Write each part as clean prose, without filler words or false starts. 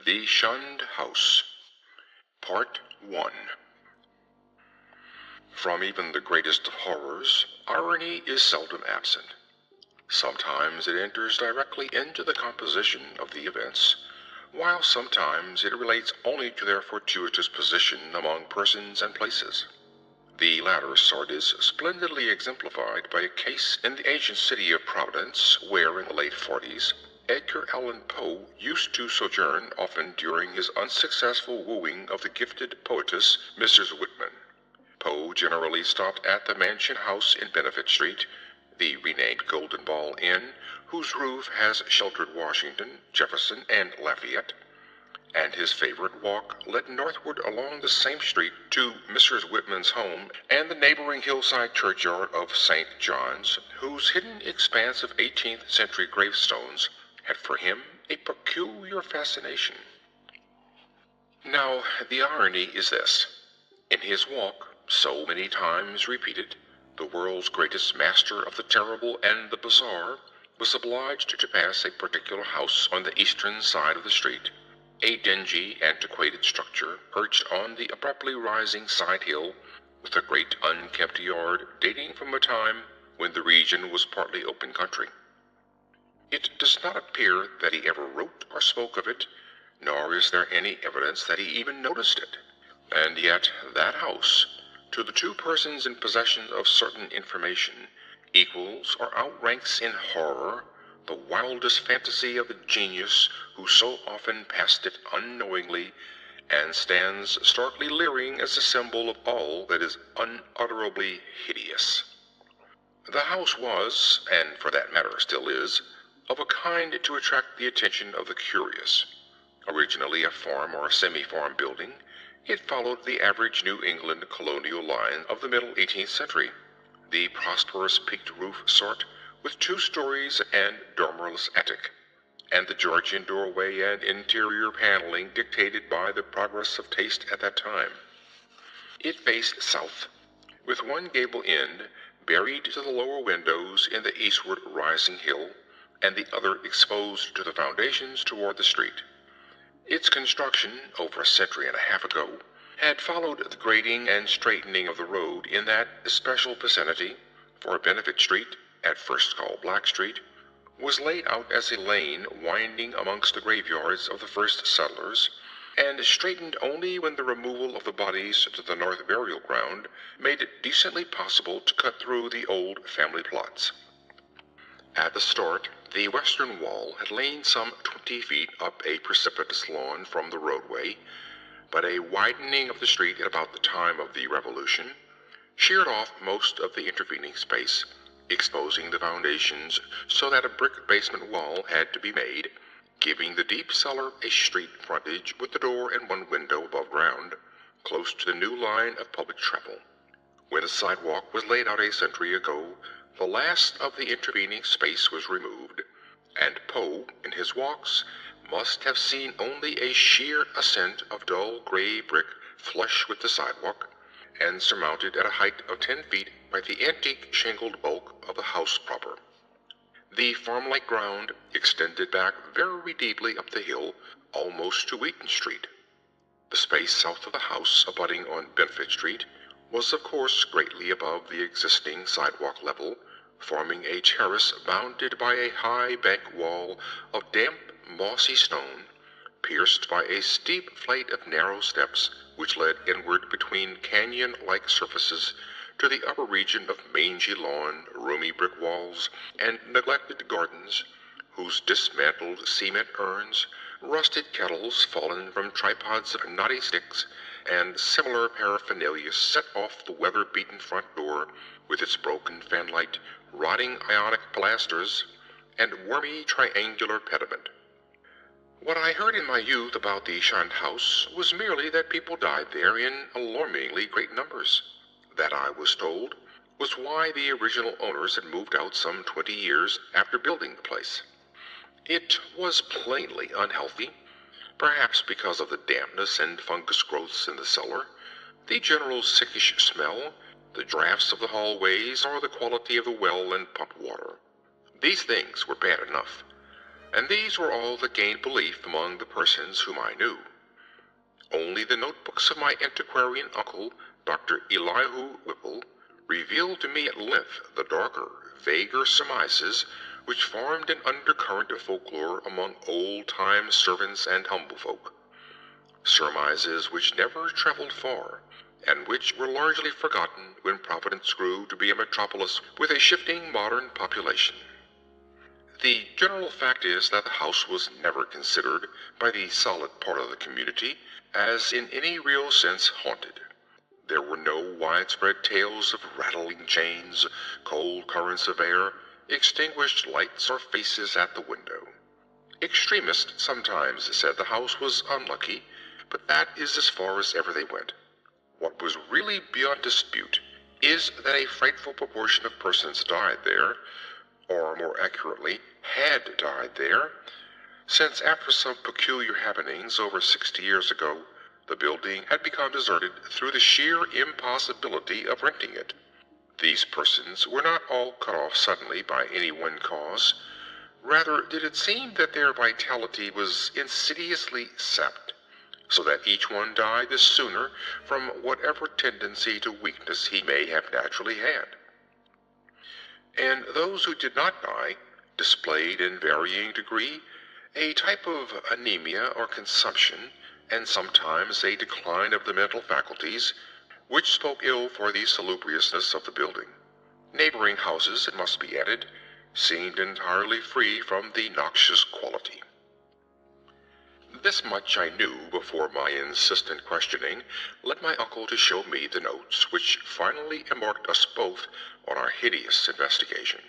The Shunned House, Part 1. From even the greatest of horrors, irony is seldom absent. Sometimes it enters directly into the composition of the events, while sometimes it relates only to their fortuitous position among persons and places. The latter sort is splendidly exemplified by a case in the ancient city of Providence, where in the late 40s, Edgar Allan Poe used to sojourn often during his unsuccessful wooing of the gifted poetess Mrs. Whitman. Poe generally stopped at the mansion house in Benefit Street, the renamed Golden Ball Inn, whose roof has sheltered Washington, Jefferson, and Lafayette, and his favorite walk led northward along the same street to Mrs. Whitman's home and the neighboring hillside churchyard of St. John's, whose hidden expanse of 18th century gravestones had for him a peculiar fascination. Now, the irony is this. In his walk, so many times repeated, the world's greatest master of the terrible and the bizarre was obliged to pass a particular house on the eastern side of the street, a dingy, antiquated structure perched on the abruptly rising side hill, with a great unkempt yard dating from a time when the region was partly open country. It does not appear that he ever wrote or spoke of it, nor is there any evidence that he even noticed it. And yet that house, to the two persons in possession of certain information, equals or outranks in horror the wildest fantasy of the genius who so often passed it unknowingly, and stands starkly leering as a symbol of all that is unutterably hideous. The house was, and for that matter still is, of a kind to attract the attention of the curious. Originally a farm or semi-farm building, it followed the average New England colonial line of the middle 18th century, the prosperous peaked roof sort, with 2 stories and dormerless attic, and the Georgian doorway and interior paneling dictated by the progress of taste at that time. It faced south, with one gable end buried to the lower windows in the eastward rising hill, and the other exposed to the foundations toward the street. Its construction, over a century and a half ago, had followed the grading and straightening of the road in that especial vicinity, for Benefit Street, at first called Black Street, was laid out as a lane winding amongst the graveyards of the first settlers, and straightened only when the removal of the bodies to the north burial ground made it decently possible to cut through the old family plots. At the start, the western wall had lain some 20 feet up a precipitous lawn from the roadway, but a widening of the street at about the time of the Revolution sheared off most of the intervening space, exposing the foundations so that a brick basement wall had to be made, giving the deep cellar a street frontage with the door and one window above ground, close to the new line of public travel. When a sidewalk was laid out a century ago, the last of the intervening space was removed, and Poe, in his walks, must have seen only a sheer ascent of dull gray brick flush with the sidewalk, and surmounted at a height of 10 feet by the antique shingled bulk of the house proper. The farm-like ground extended back very deeply up the hill, almost to Wheaton Street. The space south of the house, abutting on Benefit Street, was of course greatly above the existing sidewalk level, forming a terrace bounded by a high bank wall of damp, mossy stone, pierced by a steep flight of narrow steps which led inward between canyon-like surfaces to the upper region of mangy lawn, roomy brick walls, and neglected gardens, whose dismantled cement urns, rusted kettles fallen from tripods of knotty sticks, and similar paraphernalia set off the weather-beaten front door with its broken fanlight, rotting ionic pilasters, and wormy triangular pediment. What I heard in my youth about the Shunned House was merely that people died there in alarmingly great numbers. That, I was told, was why the original owners had moved out some 20 years after building the place. It was plainly unhealthy, perhaps because of the dampness and fungus growths in the cellar, the general sickish smell, the draughts of the hallways, or the quality of the well and pump water. These things were bad enough, and these were all that gained belief among the persons whom I knew. Only the notebooks of my antiquarian uncle, Dr. Elihu Whipple, revealed to me at length the darker, vaguer surmises which formed an undercurrent of folklore among old-time servants and humble folk. Surmises which never traveled far, and which were largely forgotten when Providence grew to be a metropolis with a shifting modern population. The general fact is that the house was never considered by the solid part of the community as in any real sense haunted. There were no widespread tales of rattling chains, cold currents of air, extinguished lights, or faces at the window. Extremists sometimes said the house was unlucky, but that is as far as ever they went. What was really beyond dispute is that a frightful proportion of persons died there, or more accurately, had died there, since after some peculiar happenings over 60 years ago, the building had become deserted through the sheer impossibility of renting it. These persons were not all cut off suddenly by any one cause. Rather did it seem that their vitality was insidiously sapped, so that each one died the sooner from whatever tendency to weakness he may have naturally had. And those who did not die displayed in varying degree a type of anemia or consumption, and sometimes a decline of the mental faculties, which spoke ill for the salubriousness of the building. Neighboring houses, it must be added, seemed entirely free from the noxious quality. This much I knew before my insistent questioning led my uncle to show me the notes which finally embarked us both on our hideous investigation.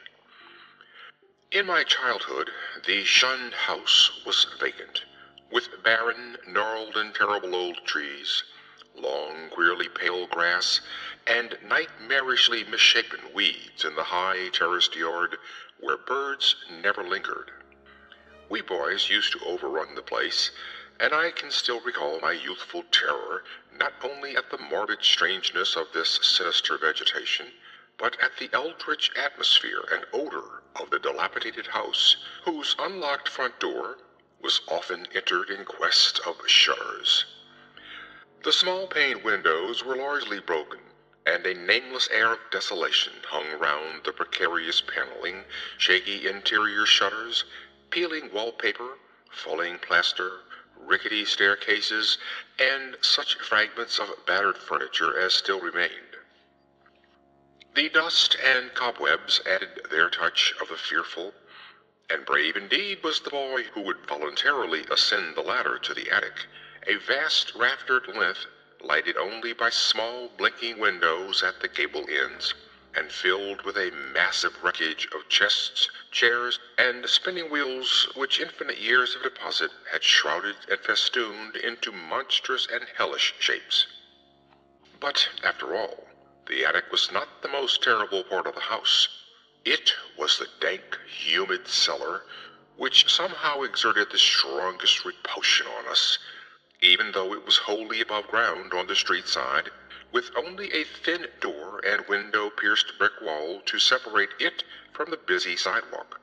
In my childhood, the Shunned house was vacant, with barren, gnarled, and terrible old trees, long, queerly pale grass, and nightmarishly misshapen weeds in the high terraced yard where birds never lingered. We boys used to overrun the place, and I can still recall my youthful terror not only at the morbid strangeness of this sinister vegetation, but at the eldritch atmosphere and odor of the dilapidated house, whose unlocked front door was often entered in quest of shutters. The small-paned windows were largely broken, and a nameless air of desolation hung round the precarious paneling, shaky interior shutters, peeling wallpaper, falling plaster, rickety staircases, and such fragments of battered furniture as still remained. The dust and cobwebs added their touch of the fearful, and brave indeed was the boy who would voluntarily ascend the ladder to the attic, a vast raftered length lighted only by small blinking windows at the gable ends, and filled with a massive wreckage of chests, chairs, and spinning wheels which infinite years of deposit had shrouded and festooned into monstrous and hellish shapes. But, after all, the attic was not the most terrible part of the house. It was the dank, humid cellar, which somehow exerted the strongest repulsion on us, even though it was wholly above ground on the street side, with only a thin door and window-pierced brick wall to separate it from the busy sidewalk.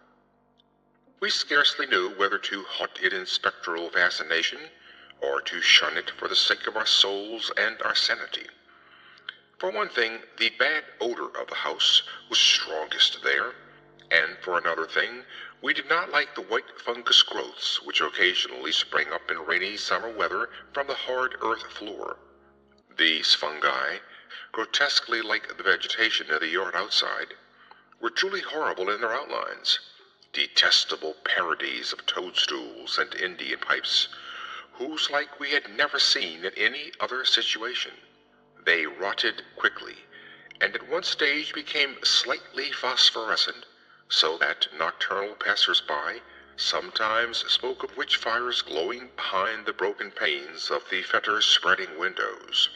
We scarcely knew whether to haunt it in spectral fascination, or to shun it for the sake of our souls and our sanity. For one thing, the bad odor of the house was strongest there, and for another thing, we did not like the white fungus growths which occasionally sprang up in rainy summer weather from the hard earth floor. These fungi, grotesquely like the vegetation in the yard outside, were truly horrible in their outlines, detestable parodies of toadstools and Indian pipes, whose like we had never seen in any other situation. They rotted quickly, and at one stage became slightly phosphorescent, so that nocturnal passers-by sometimes spoke of witch fires glowing behind the broken panes of the fetor-spreading windows.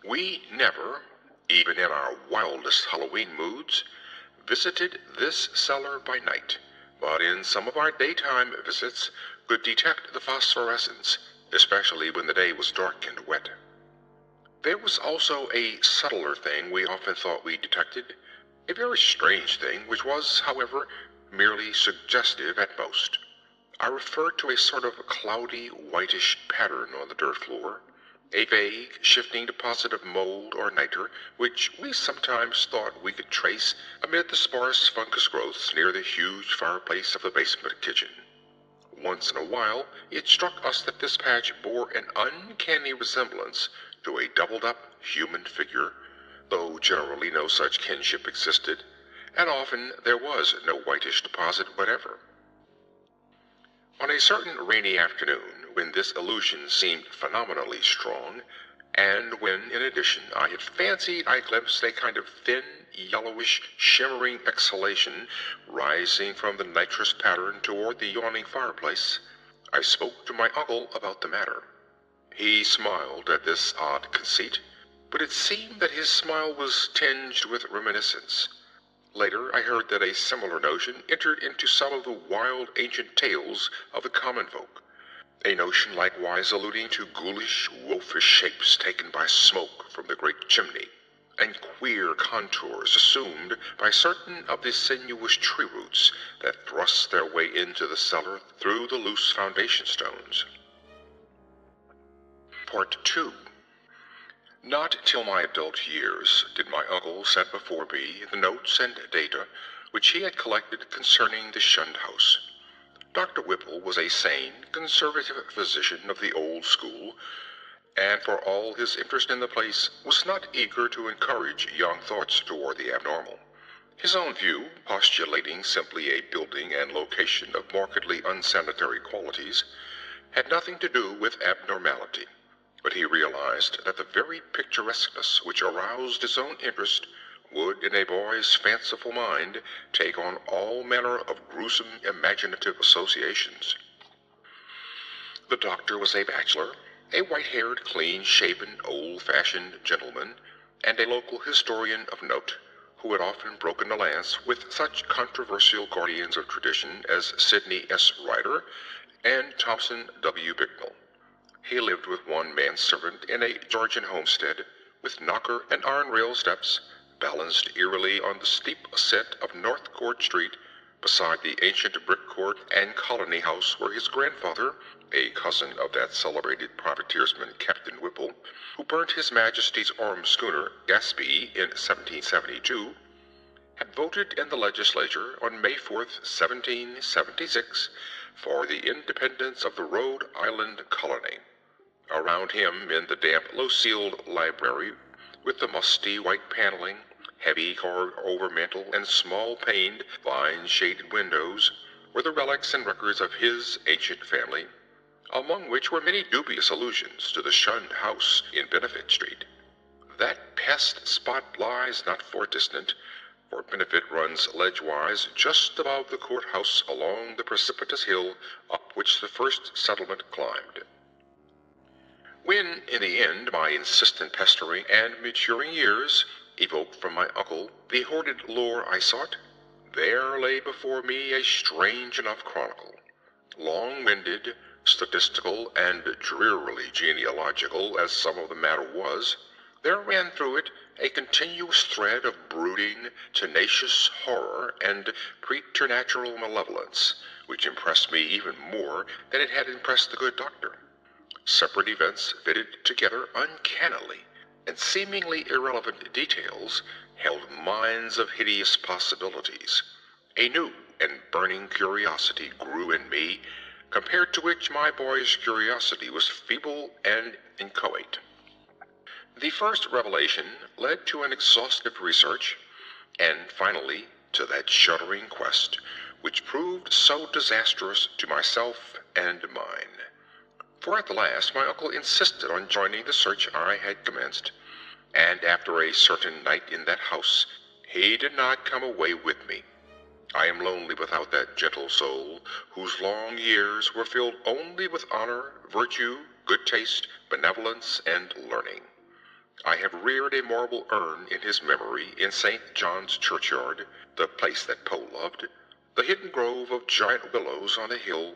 We never, even in our wildest Halloween moods, visited this cellar by night, but in some of our daytime visits could detect the phosphorescence, especially when the day was dark and wet. There was also a subtler thing we often thought we detected, a very strange thing, which was, however, merely suggestive at most. I refer to a sort of cloudy, whitish pattern on the dirt floor, a vague, shifting deposit of mold or niter, which we sometimes thought we could trace amid the sparse fungus growths near the huge fireplace of the basement kitchen. Once in a while, it struck us that this patch bore an uncanny resemblance to a doubled-up human figure, though generally no such kinship existed, and often there was no whitish deposit whatever. On a certain rainy afternoon, when this illusion seemed phenomenally strong, and when, in addition, I had fancied I glimpsed a kind of thin, yellowish, shimmering exhalation rising from the nitrous pattern toward the yawning fireplace, I spoke to my uncle about the matter. He smiled at this odd conceit, but it seemed that his smile was tinged with reminiscence. Later I heard that a similar notion entered into some of the wild ancient tales of the common folk, a notion likewise alluding to ghoulish, wolfish shapes taken by smoke from the great chimney, and queer contours assumed by certain of the sinuous tree roots that thrust their way into the cellar through the loose foundation stones. Part 2. Not till my adult years did my uncle set before me the notes and data which he had collected concerning the Shunned house. Dr. Whipple was a sane, conservative physician of the old school, and for all his interest in the place, was not eager to encourage young thoughts toward the abnormal. His own view, postulating simply a building and location of markedly unsanitary qualities, had nothing to do with abnormality. But he realized that the very picturesqueness which aroused his own interest would, in a boy's fanciful mind, take on all manner of gruesome imaginative associations. The doctor was a bachelor, a white-haired, clean-shaven, old-fashioned gentleman, and a local historian of note, who had often broken a lance with such controversial guardians of tradition as Sidney S. Ryder and Thompson W. Bicknell. He lived with one manservant in a Georgian homestead, with knocker and iron rail steps, balanced eerily on the steep ascent of North Court Street, beside the ancient brick court and colony house where his grandfather, a cousin of that celebrated privateersman Captain Whipple, who burnt His Majesty's armed schooner Gaspee in 1772, had voted in the legislature on May 4th, 1776, for the independence of the Rhode Island colony. Around him, in the damp, low-ceiled library, with the musty white paneling, heavy carved overmantel, and small-paned, vine-shaded windows, were the relics and records of his ancient family, among which were many dubious allusions to the Shunned house in Benefit Street. That pest spot lies not far distant, for Benefit runs ledgewise just above the courthouse along the precipitous hill up which the first settlement climbed. When, in the end, my insistent pestering and maturing years evoked from my uncle the hoarded lore I sought, there lay before me a strange enough chronicle, long-winded, statistical, and drearily genealogical as some of the matter was. There ran through it a continuous thread of brooding, tenacious horror and preternatural malevolence, which impressed me even more than it had impressed the good doctor. Separate events fitted together uncannily, and seemingly irrelevant details held mines of hideous possibilities. A new and burning curiosity grew in me, compared to which my boyish curiosity was feeble and inchoate. The first revelation led to an exhaustive research, and finally to that shuddering quest which proved so disastrous to myself and mine. For at the last my uncle insisted on joining the search I had commenced, and after a certain night in that house, he did not come away with me. I am lonely without that gentle soul, whose long years were filled only with honor, virtue, good taste, benevolence, and learning. I have reared a marble urn in his memory in St. John's churchyard, the place that Poe loved, the hidden grove of giant willows on the hill,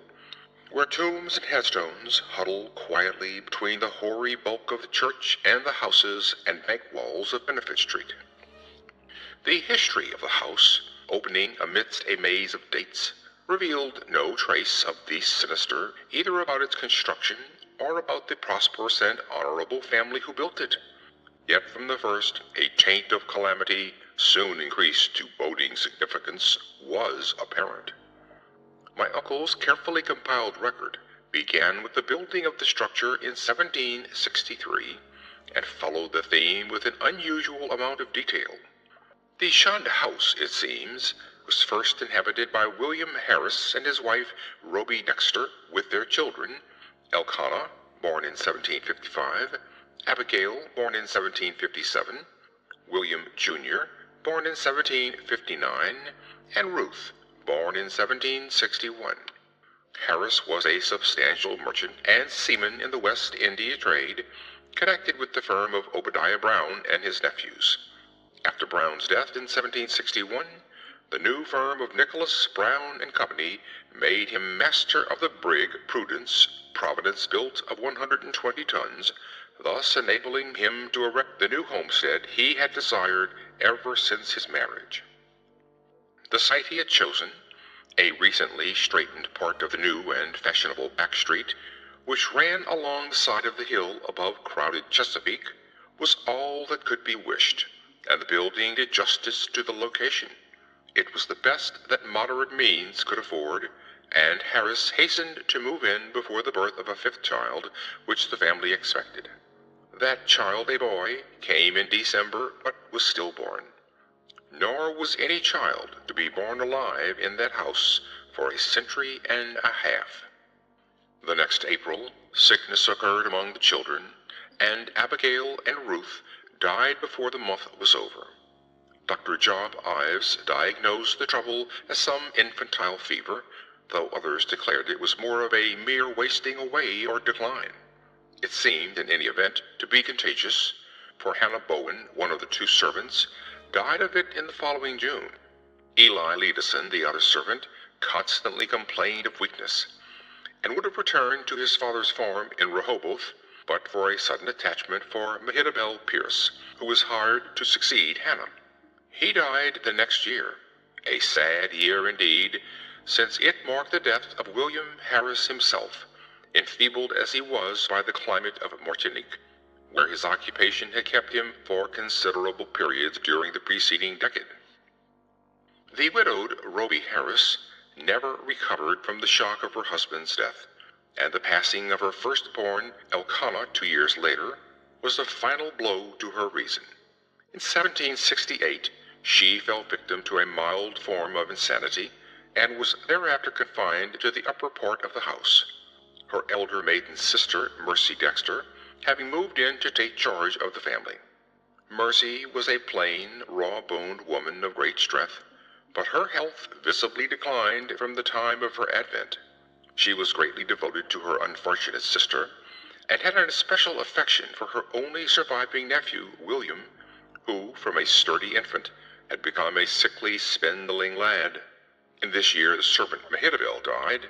where tombs and headstones huddle quietly between the hoary bulk of the church and the houses and bank walls of Benefit Street. The history of the house, opening amidst a maze of dates, revealed no trace of the sinister either about its construction or about the prosperous and honorable family who built it. Yet from the first, a taint of calamity, soon increased to boding significance, was apparent. My uncle's carefully compiled record began with the building of the structure in 1763, and followed the theme with an unusual amount of detail. The Shunned house, it seems, was first inhabited by William Harris and his wife Roby Dexter with their children, Elkanah, born in 1755, Abigail, born in 1757, William Jr., born in 1759, and Ruth, born in 1761. Harris was a substantial merchant and seaman in the West India trade, connected with the firm of Obadiah Brown and his nephews. After Brown's death in 1761, the new firm of Nicholas, Brown and Company made him master of the brig Prudence, Providence-built of 120 tons, thus enabling him to erect the new homestead he had desired ever since his marriage. The site he had chosen, a recently straightened part of the new and fashionable back street, which ran along the side of the hill above crowded Chesapeake, was all that could be wished, and the building did justice to the location. It was the best that moderate means could afford, and Harris hastened to move in before the birth of a fifth child, which the family expected. That child, a boy, came in December, but was stillborn. Nor was any child to be born alive in that house for a century and a half. The next April, sickness occurred among the children, and Abigail and Ruth died before the month was over. Dr. Job Ives diagnosed the trouble as some infantile fever, though others declared it was more of a mere wasting away or decline. It seemed, in any event, to be contagious, for Hannah Bowen, one of the two servants, died of it in the following June. Eli Leadison, the other servant, constantly complained of weakness, and would have returned to his father's farm in Rehoboth, but for a sudden attachment for Mehitabel Pierce, who was hired to succeed Hannah. He died the next year, a sad year indeed, since it marked the death of William Harris himself, enfeebled as he was by the climate of Martinique, where his occupation had kept him for considerable periods during the preceding decade. The widowed Roby Harris never recovered from the shock of her husband's death, and the passing of her firstborn, Elkanah, 2 years later, was the final blow to her reason. In 1768, she fell victim to a mild form of insanity, and was thereafter confined to the upper part of the house, her elder maiden sister, Mercy Dexter, having moved in to take charge of the family. Mercy was a plain, raw-boned woman of great strength, but her health visibly declined from the time of her advent. She was greatly devoted to her unfortunate sister, and had an especial affection for her only surviving nephew, William, who, from a sturdy infant, had become a sickly, spindling lad. In this year the servant Mehitabel died,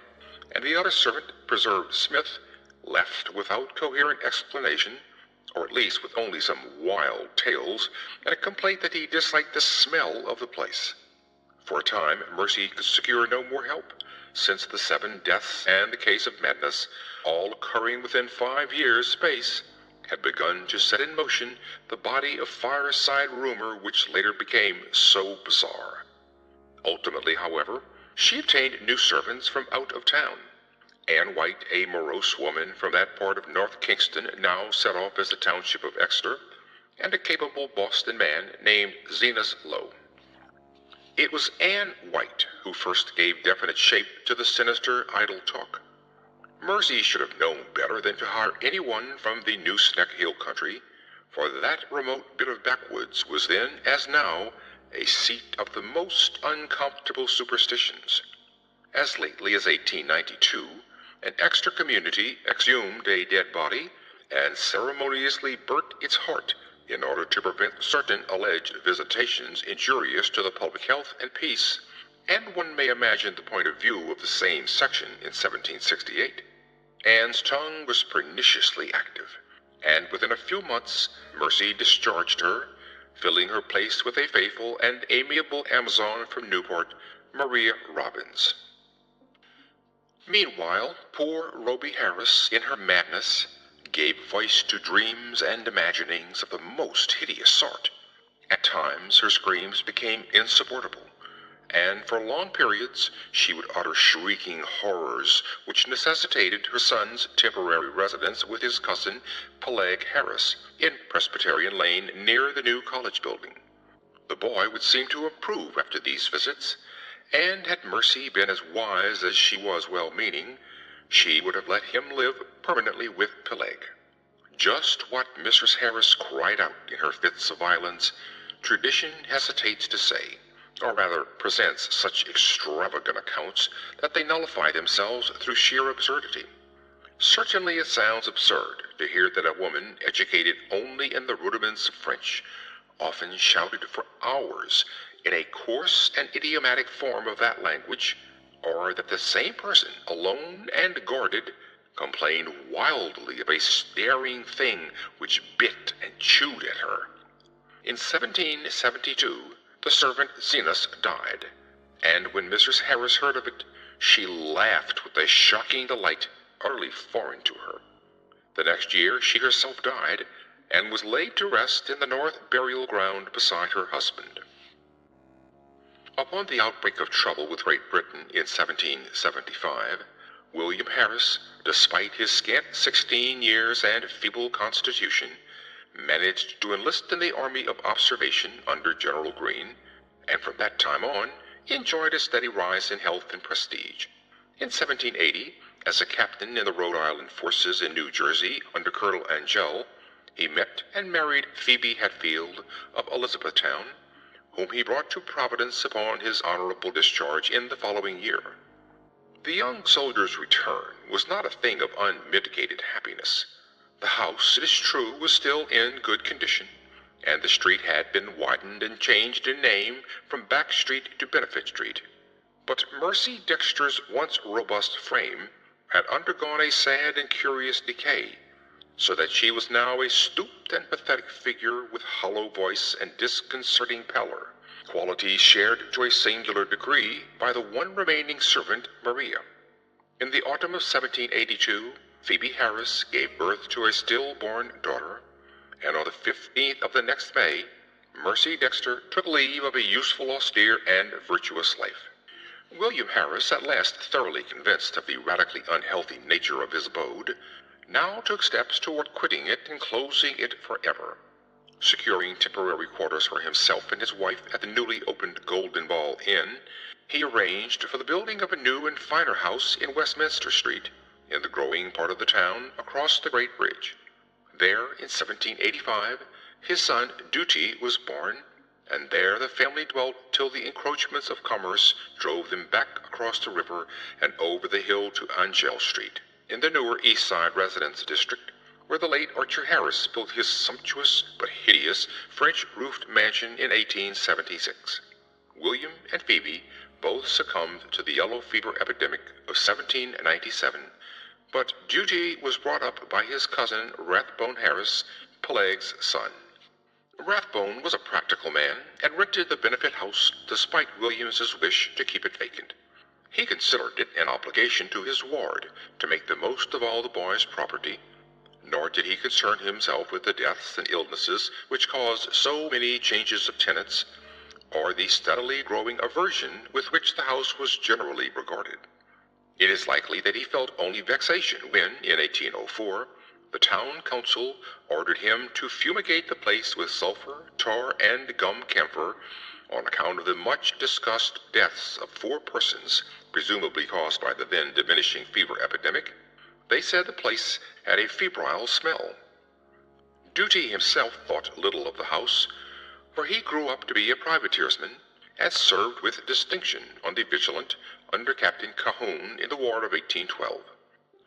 and the other servant, Preserved Smith, left without coherent explanation, or at least with only some wild tales, and a complaint that he disliked the smell of the place. For a time, Mercy could secure no more help, since the 7 deaths and the case of madness, all occurring within 5 years' space, had begun to set in motion the body of fireside rumor which later became so bizarre. Ultimately, however, she obtained new servants from out of town. Ann White, a morose woman from that part of North Kingston now set off as the township of Exeter, and a capable Boston man named Zenas Lowe. It was Ann White who first gave definite shape to the sinister idle talk. Mercy should have known better than to hire anyone from the Nooseneck Hill country, for that remote bit of backwoods was then, as now, a seat of the most uncomfortable superstitions. As lately as 1892, an Exeter community exhumed a dead body and ceremoniously burnt its heart in order to prevent certain alleged visitations injurious to the public health and peace, and one may imagine the point of view of the same section in 1768. Ann's tongue was perniciously active, and within a few months Mercy discharged her, filling her place with a faithful and amiable Amazon from Newport, Maria Robbins. Meanwhile, poor Rhoby Harris, in her madness, gave voice to dreams and imaginings of the most hideous sort. At times her screams became insupportable, and for long periods she would utter shrieking horrors which necessitated her son's temporary residence with his cousin Peleg Harris in Presbyterian Lane near the new college building. The boy would seem to improve after these visits, and had Mercy been as wise as she was well-meaning, she would have let him live permanently with Peleg. Just what Mistress Harris cried out in her fits of violence, tradition hesitates to say, or rather presents such extravagant accounts that they nullify themselves through sheer absurdity. Certainly it sounds absurd to hear that a woman educated only in the rudiments of French often shouted for hours in a coarse and idiomatic form of that language, or that the same person, alone and guarded, complained wildly of a staring thing which bit and chewed at her. In 1772, the servant Zenas died, and when Mrs. Harris heard of it, she laughed with a shocking delight utterly foreign to her. The next year she herself died, and was laid to rest in the North burial ground beside her husband. Upon the outbreak of trouble with Great Britain in 1775, William Harris, despite his scant 16 years and feeble constitution, managed to enlist in the Army of Observation under General Greene, and from that time on enjoyed a steady rise in health and prestige. In 1780, as a captain in the Rhode Island forces in New Jersey under Colonel Angell, he met and married Phoebe Hatfield of Elizabethtown, whom he brought to Providence upon his honorable discharge in the following year. The young soldier's return was not a thing of unmitigated happiness. The house, it is true, was still in good condition, and the street had been widened and changed in name from Back Street to Benefit Street. But Mercy Dexter's once robust frame had undergone a sad and curious decay, so that she was now a stooped and pathetic figure with hollow voice and disconcerting pallor, qualities shared to a singular degree by the one remaining servant, Maria. In the autumn of 1782, Phoebe Harris gave birth to a stillborn daughter, and on the 15th of the next May, Mercy Dexter took leave of a useful, austere, and virtuous life. William Harris, at last thoroughly convinced of the radically unhealthy nature of his abode, now took steps toward quitting it and closing it forever. Securing temporary quarters for himself and his wife at the newly opened Golden Ball Inn, he arranged for the building of a new and finer house in Westminster Street, in the growing part of the town across the Great Bridge. There, in 1785, his son Duty was born, and there the family dwelt till the encroachments of commerce drove them back across the river and over the hill to Angell Street, in the newer East Side residence district, where the late Archer Harris built his sumptuous but hideous French-roofed mansion in 1876. William and Phoebe both succumbed to the yellow fever epidemic of 1797, but Duty was brought up by his cousin Rathbone Harris, Peleg's son. Rathbone was a practical man, and rented the Benefit House despite Williams's wish to keep it vacant. He considered it an obligation to his ward to make the most of all the boy's property, nor did he concern himself with the deaths and illnesses which caused so many changes of tenants, or the steadily growing aversion with which the house was generally regarded. It is likely that he felt only vexation when, in 1804, the town council ordered him to fumigate the place with sulphur, tar, and gum camphor on account of the much-discussed deaths of 4 persons, presumably caused by the then diminishing fever epidemic. They said the place had a febrile smell. Duty himself thought little of the house, for he grew up to be a privateersman, and served with distinction on the Vigilant under Captain Cahoon in the War of 1812.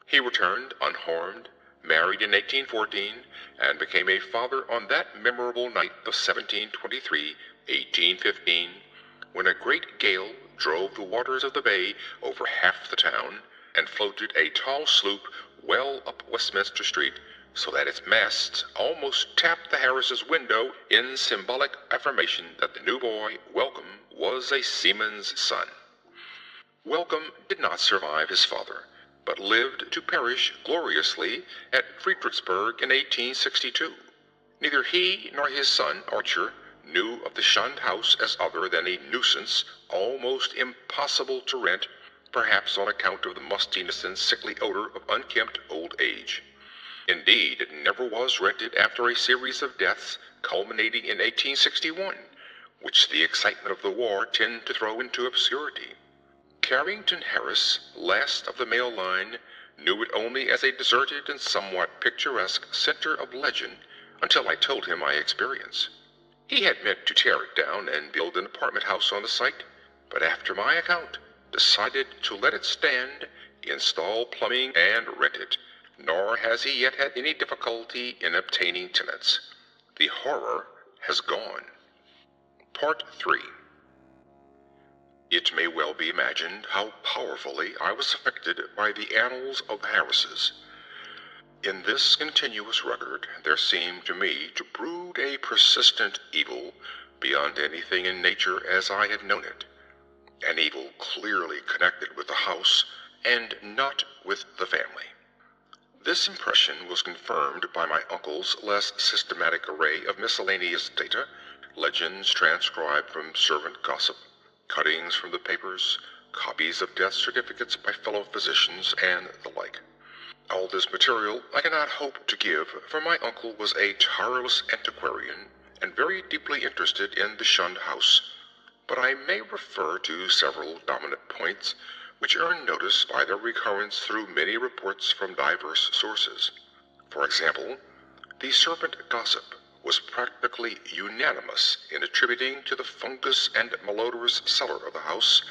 He returned unharmed, married in 1814, and became a father on that memorable night of 1723-1815, when a great gale drove the waters of the bay over half the town, and floated a tall sloop well up Westminster Street so that its masts almost tapped the Harrises' window in symbolic affirmation that the new boy, Welcome, was a seaman's son. Welcome did not survive his father, but lived to perish gloriously at Friedrichsburg in 1862. Neither he nor his son, Archer, knew of the Shunned house as other than a nuisance almost impossible to rent, perhaps on account of the mustiness and sickly odor of unkempt old age. Indeed, it never was rented after a series of deaths culminating in 1861, which the excitement of the war tended to throw into obscurity. Carrington Harris, last of the male line, knew it only as a deserted and somewhat picturesque center of legend until I told him my experience. He had meant to tear it down and build an apartment house on the site, but after my account, decided to let it stand, install plumbing, and rent it, nor has he yet had any difficulty in obtaining tenants. The horror has gone. Part 3. It may well be imagined how powerfully I was affected by the annals of the Harrises. In this continuous record there seemed to me to brood a persistent evil beyond anything in nature as I had known it, an evil clearly connected with the house and not with the family. This impression was confirmed by my uncle's less systematic array of miscellaneous data, legends transcribed from servant gossip, cuttings from the papers, copies of death certificates by fellow physicians, and the like. All this material I cannot hope to give, for my uncle was a tireless antiquarian and very deeply interested in the Shunned house, but I may refer to several dominant points which earn notice by their recurrence through many reports from diverse sources. For example, the servant gossip was practically unanimous in attributing to the fungus and malodorous cellar of the house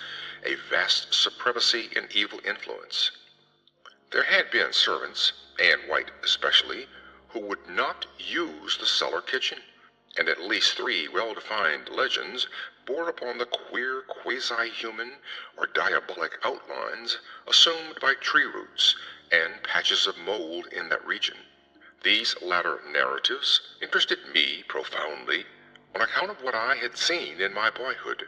a vast supremacy in evil influence. There had been servants, and White especially, who would not use the cellar kitchen, and at least 3 well-defined legends bore upon the queer quasi-human or diabolic outlines assumed by tree roots and patches of mold in that region. These latter narratives interested me profoundly on account of what I had seen in my boyhood,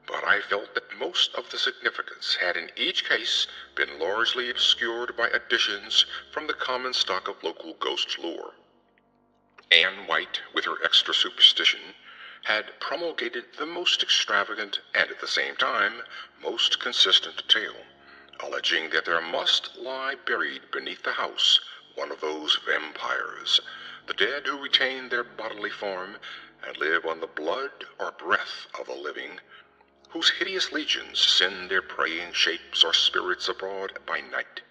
but I felt that most of the significance had in each case been largely obscured by additions from the common stock of local ghost lore. Anne White, with her extra superstition, had promulgated the most extravagant and at the same time most consistent tale, alleging that there must lie buried beneath the house one of those vampires, the dead who retain their bodily form and live on the blood or breath of the living, whose hideous legions send their preying shapes or spirits abroad by night.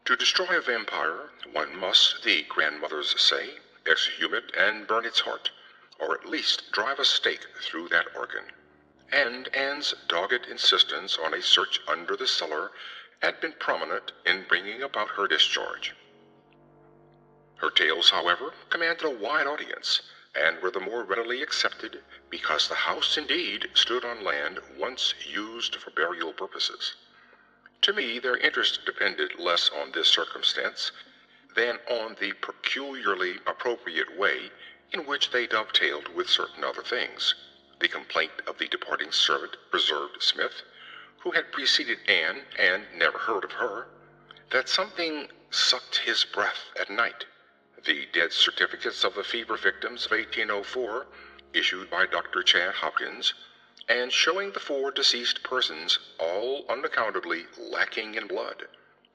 To destroy a vampire, one must, the grandmothers say, exhume it and burn its heart, or at least drive a stake through that organ. And Anne's dogged insistence on a search under the cellar had been prominent in bringing about her discharge. Her tales, however, commanded a wide audience, and were the more readily accepted because the house indeed stood on land once used for burial purposes. To me, their interest depended less on this circumstance than on the peculiarly appropriate way in which they dovetailed with certain other things. The complaint of the departing servant, Preserved Smith, who had preceded Anne and never heard of her, that something sucked his breath at night. The death certificates of the fever victims of 1804, issued by Dr. Chad Hopkins, and showing the 4 deceased persons all unaccountably lacking in blood,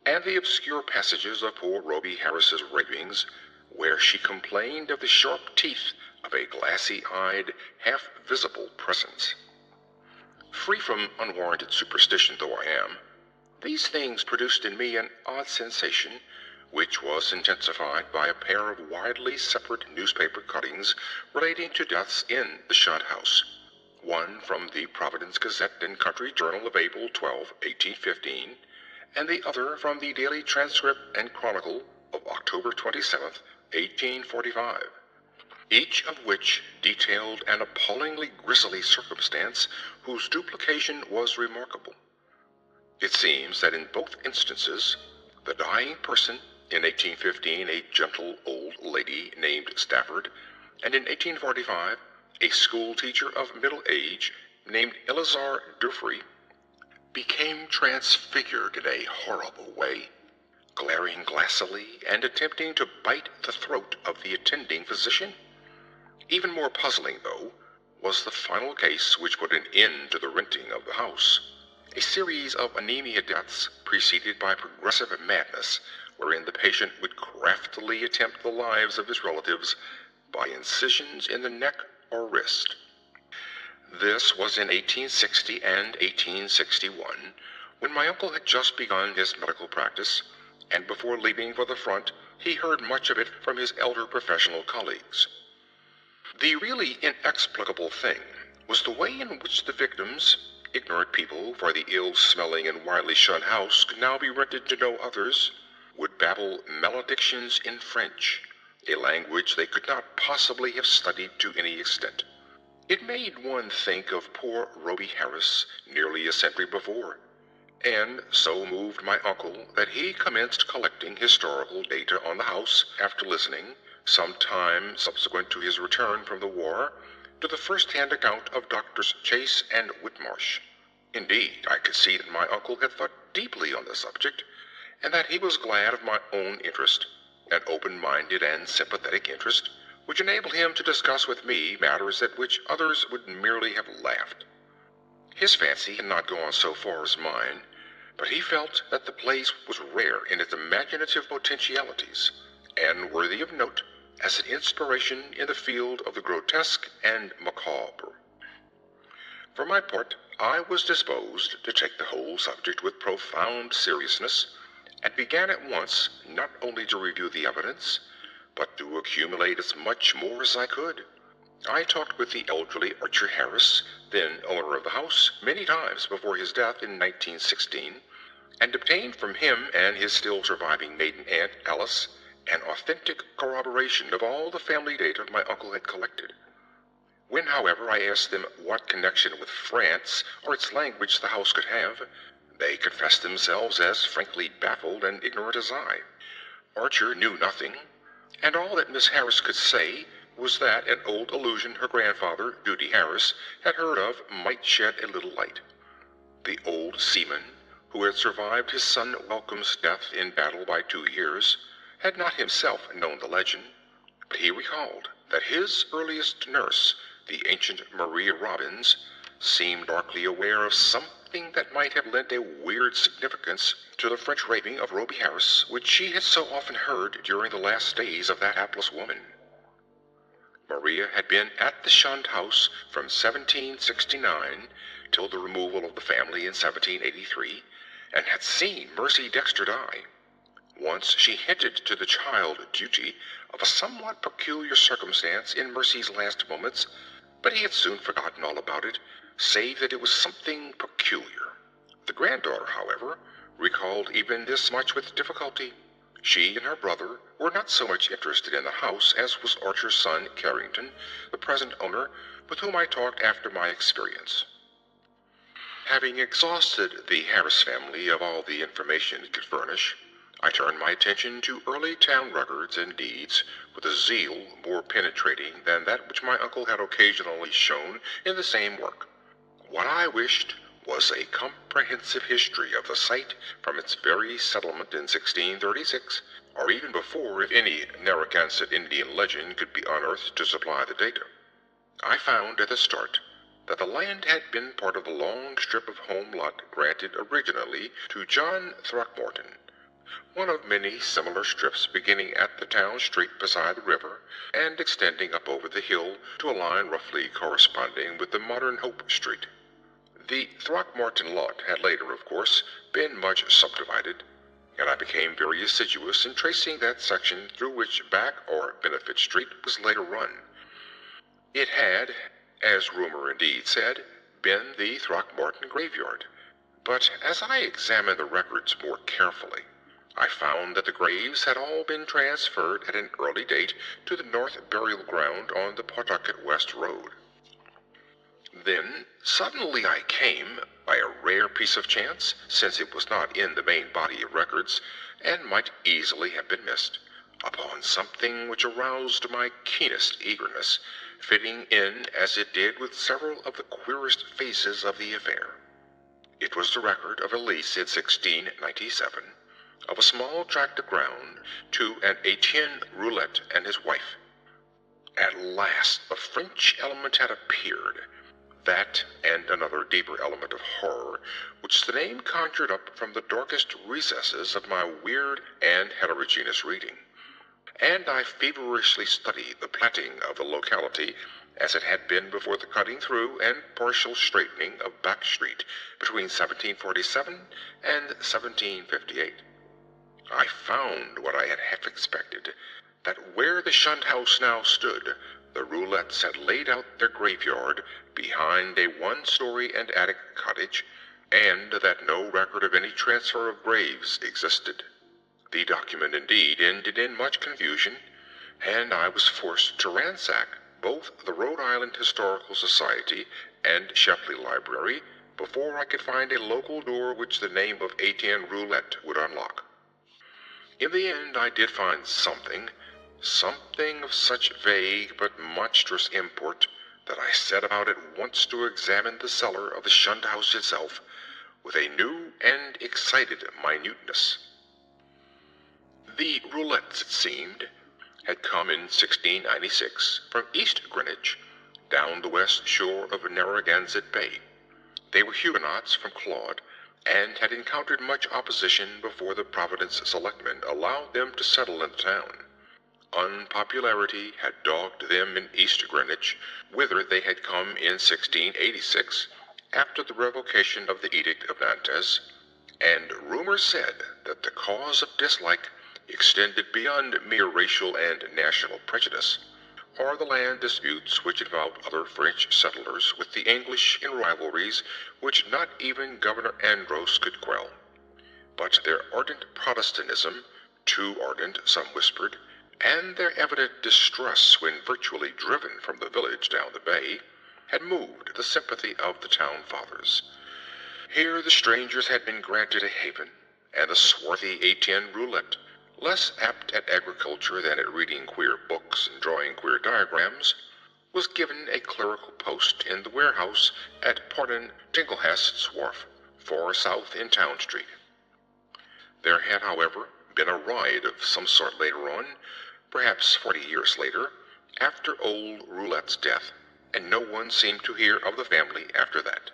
and the obscure passages of poor Roby Harris's ravings, where she complained of the sharp teeth of a glassy-eyed, half-visible presence. Free from unwarranted superstition though I am, these things produced in me an odd sensation, which was intensified by a pair of widely separate newspaper cuttings relating to deaths in the Shunned house, one from the Providence Gazette and Country Journal of April 12, 1815, and the other from the Daily Transcript and Chronicle of October 27, 1845, each of which detailed an appallingly grisly circumstance whose duplication was remarkable. It seems that in both instances the dying person In 1815, a gentle old lady named Stafford, and in 1845, a school teacher of middle age named Eleazar Dufry, became transfigured in a horrible way, glaring glassily and attempting to bite the throat of the attending physician. Even more puzzling, though, was the final case which put an end to the renting of the house. A series of anemia deaths preceded by progressive madness, wherein the patient would craftily attempt the lives of his relatives by incisions in the neck or wrist. This was in 1860 and 1861, when my uncle had just begun his medical practice, and before leaving for the front, he heard much of it from his elder professional colleagues. The really inexplicable thing was the way in which the victims, ignorant people for the ill-smelling and widely shunned house could now be rented to no others, would babble maledictions in French, a language they could not possibly have studied to any extent. It made one think of poor Roby Harris nearly a century before, and so moved my uncle that he commenced collecting historical data on the house after listening, some time subsequent to his return from the war, to the first-hand account of Doctors Chase and Whitmarsh. Indeed, I could see that my uncle had thought deeply on the subject, and that he was glad of my own interest, an open-minded and sympathetic interest, which enabled him to discuss with me matters at which others would merely have laughed. His fancy had not gone so far as mine, but he felt that the place was rare in its imaginative potentialities, and worthy of note as an inspiration in the field of the grotesque and macabre. For my part, I was disposed to take the whole subject with profound seriousness, and began at once not only to review the evidence, but to accumulate as much more as I could. I talked with the elderly Archer Harris, then owner of the house, many times before his death in 1916, and obtained from him and his still surviving maiden aunt, Alice, an authentic corroboration of all the family data my uncle had collected. When, however, I asked them what connection with France or its language the house could have, they confessed themselves as frankly baffled and ignorant as I. Archer knew nothing, and all that Miss Harris could say was that an old illusion her grandfather, Duty Harris, had heard of might shed a little light. The old seaman, who had survived his son Welcome's death in battle by 2 years, had not himself known the legend, but he recalled that his earliest nurse, the ancient Maria Robbins, seemed darkly aware of something that might have lent a weird significance to the French raving of Roby Harris, which she had so often heard during the last days of that hapless woman. Maria had been at the Shunned house from 1769 till the removal of the family in 1783, and had seen Mercy Dexter die. Once she hinted to the child Duty of a somewhat peculiar circumstance in Mercy's last moments, but he had soon forgotten all about it, save that it was something peculiar. The granddaughter, however, recalled even this much with difficulty. She and her brother were not so much interested in the house as was Archer's son, Carrington, the present owner, with whom I talked after my experience. Having exhausted the Harris family of all the information it could furnish, I turned my attention to early town records and deeds with a zeal more penetrating than that which my uncle had occasionally shown in the same work. What I wished was a comprehensive history of the site from its very settlement in 1636, or even before, if any Narragansett Indian legend could be unearthed to supply the data. I found at the start that the land had been part of the long strip of home lot granted originally to John Throckmorton, one of many similar strips beginning at the town street beside the river and extending up over the hill to a line roughly corresponding with the modern Hope Street. The Throckmorton lot had later, of course, been much subdivided, and I became very assiduous in tracing that section through which Back or Benefit Street was later run. It had, as rumor indeed said, been the Throckmorton graveyard, but as I examined the records more carefully, I found that the graves had all been transferred at an early date to the North Burial Ground on the Pawtucket West Road. Then, suddenly I came, by a rare piece of chance, since it was not in the main body of records, and might easily have been missed, upon something which aroused my keenest eagerness, fitting in as it did with several of the queerest phases of the affair. It was the record of a lease in 1697 of a small tract of ground to an Etienne Roulette and his wife. At last the French element had appeared, that and another deeper element of horror, which the name conjured up from the darkest recesses of my weird and heterogeneous reading, and I feverishly studied the platting of the locality as it had been before the cutting through and partial straightening of Back Street between 1747 and 1758. I found what I had half expected, that where the Shunned house now stood, the Roulettes had laid out their graveyard behind a one-story and attic cottage, and that no record of any transfer of graves existed. The document indeed ended in much confusion, and I was forced to ransack both the Rhode Island Historical Society and Shepley Library before I could find a local door which the name of Etienne Roulette would unlock. In the end I did find something of such vague but monstrous import that I set about at once to examine the cellar of the Shunned house itself with a new and excited minuteness. The Roulettes, it seemed, had come in 1696 from East Greenwich, down the west shore of Narragansett Bay. They were Huguenots from Claude, and had encountered much opposition before the Providence selectmen allowed them to settle in the town. Unpopularity had dogged them in East Greenwich, whither they had come in 1686, after the revocation of the Edict of Nantes, and rumor said that the cause of dislike extended beyond mere racial and national prejudice, or the land disputes which involved other French settlers with the English in rivalries which not even Governor Andros could quell. But their ardent Protestantism, too ardent, some whispered, and their evident distress when virtually driven from the village down the bay, had moved the sympathy of the town fathers. Here the strangers had been granted a haven, and the swarthy Etienne Roulette, less apt at agriculture than at reading queer books and drawing queer diagrams, was given a clerical post in the warehouse at Pardon Tinglehast's wharf, far south in Town Street. There had, however, been a riot of some sort later on, perhaps 40 years later, after old Roulette's death, and no one seemed to hear of the family after that.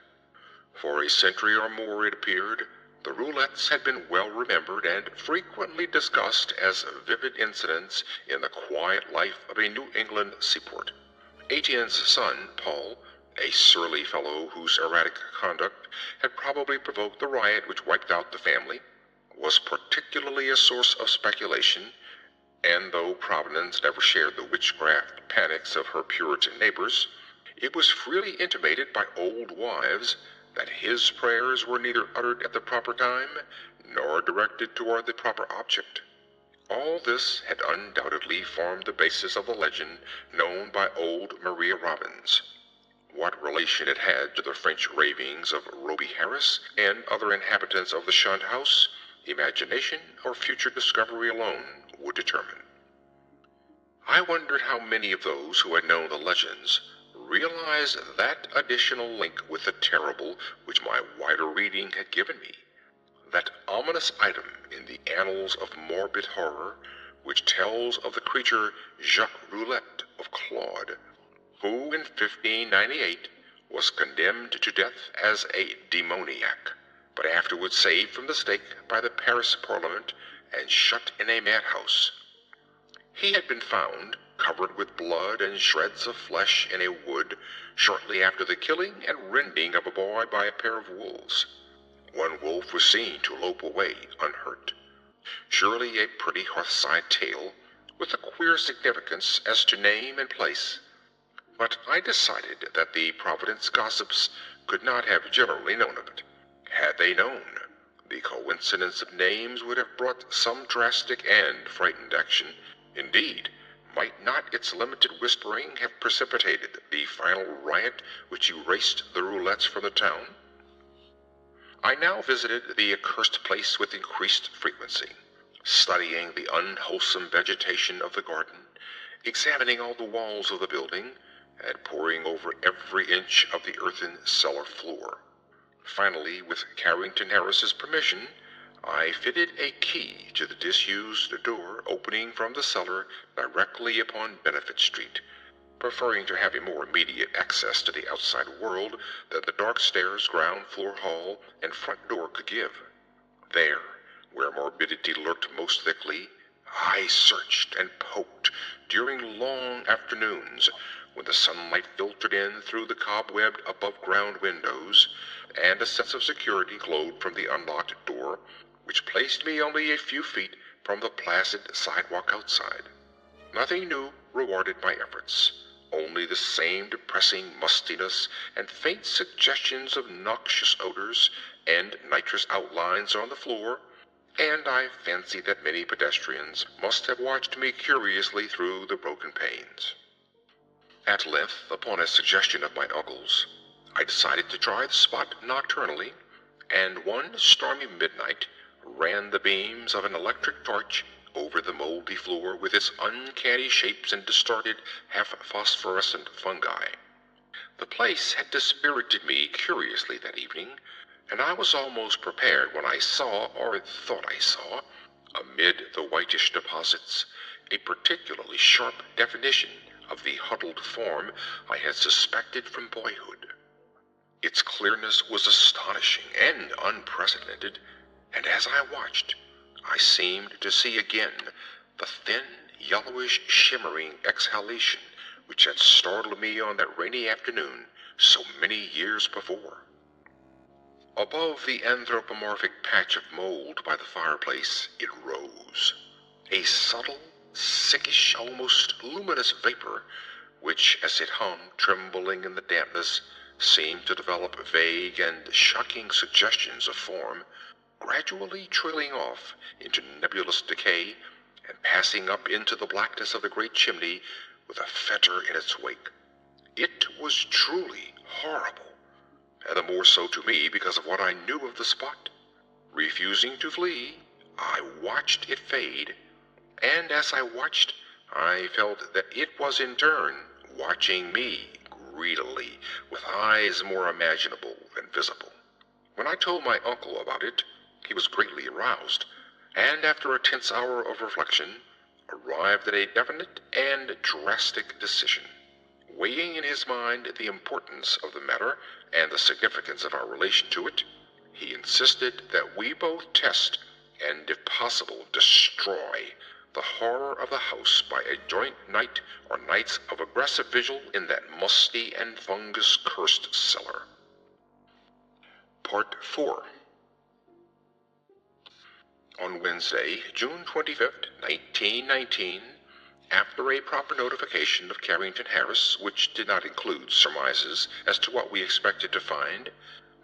For a century or more, it appeared, the Roulettes had been well remembered and frequently discussed as vivid incidents in the quiet life of a New England seaport. Etienne's son, Paul, a surly fellow whose erratic conduct had probably provoked the riot which wiped out the family, was particularly a source of speculation, and though Providence never shared the witchcraft panics of her Puritan neighbors, it was freely intimated by old wives that his prayers were neither uttered at the proper time nor directed toward the proper object. All this had undoubtedly formed the basis of the legend known by old Maria Robbins. What relation it had to the French ravings of Roby Harris and other inhabitants of the Shunned house, imagination or future discovery alone would determine. I wondered how many of those who had known the legends realized that additional link with the terrible which my wider reading had given me, that ominous item in the annals of morbid horror which tells of the creature Jacques Roulette of Claude, who in 1598 was condemned to death as a demoniac, but afterwards saved from the stake by the Paris Parliament and shut in a madhouse. He had been found, covered with blood and shreds of flesh in a wood, shortly after the killing and rending of a boy by a pair of wolves. One wolf was seen to lope away unhurt. Surely a pretty hearthside tale, with a queer significance as to name and place. But I decided that the Providence gossips could not have generally known of it. Had they known, the coincidence of names would have brought some drastic and frightened action. Indeed, might not its limited whispering have precipitated the final riot which erased the Roulettes from the town? I now visited the accursed place with increased frequency, studying the unwholesome vegetation of the garden, examining all the walls of the building, and poring over every inch of the earthen cellar floor. Finally, with Carrington Harris's permission, I fitted a key to the disused door opening from the cellar directly upon Benefit Street, preferring to have a more immediate access to the outside world than the dark stairs, ground floor hall, and front door could give. There, where morbidity lurked most thickly, I searched and poked during long afternoons when the sunlight filtered in through the cobwebbed above-ground windows, and a sense of security glowed from the unlocked door, which placed me only a few feet from the placid sidewalk outside. Nothing new rewarded my efforts, only the same depressing mustiness and faint suggestions of noxious odors and nitrous outlines on the floor, and I fancy that many pedestrians must have watched me curiously through the broken panes. At length, upon a suggestion of my uncle's, I decided to try the spot nocturnally, and one stormy midnight ran the beams of an electric torch over the moldy floor with its uncanny shapes and distorted, half-phosphorescent fungi. The place had dispirited me curiously that evening, and I was almost prepared when I saw, or thought I saw, amid the whitish deposits, a particularly sharp definition of the huddled form I had suspected from boyhood. Its clearness was astonishing and unprecedented, and as I watched, I seemed to see again the thin, yellowish, shimmering exhalation which had startled me on that rainy afternoon so many years before. Above the anthropomorphic patch of mold by the fireplace, it rose, a subtle, sickish, almost luminous vapor, which, as it hung trembling in the dampness, seemed to develop vague and shocking suggestions of form, gradually trailing off into nebulous decay and passing up into the blackness of the great chimney with a fetor in its wake. It was truly horrible, and the more so to me because of what I knew of the spot. Refusing to flee, I watched it fade, and as I watched, I felt that it was in turn watching me greedily, with eyes more imaginable than visible. When I told my uncle about it, he was greatly aroused, and after a tense hour of reflection, arrived at a definite and drastic decision. Weighing in his mind the importance of the matter and the significance of our relation to it, he insisted that we both test and, if possible, destroy the horror of the house by a joint night or nights of aggressive vigil in that musty and fungus-cursed cellar. Part 4. On Wednesday, June 25th, 1919, after a proper notification of Carrington Harris, which did not include surmises as to what we expected to find,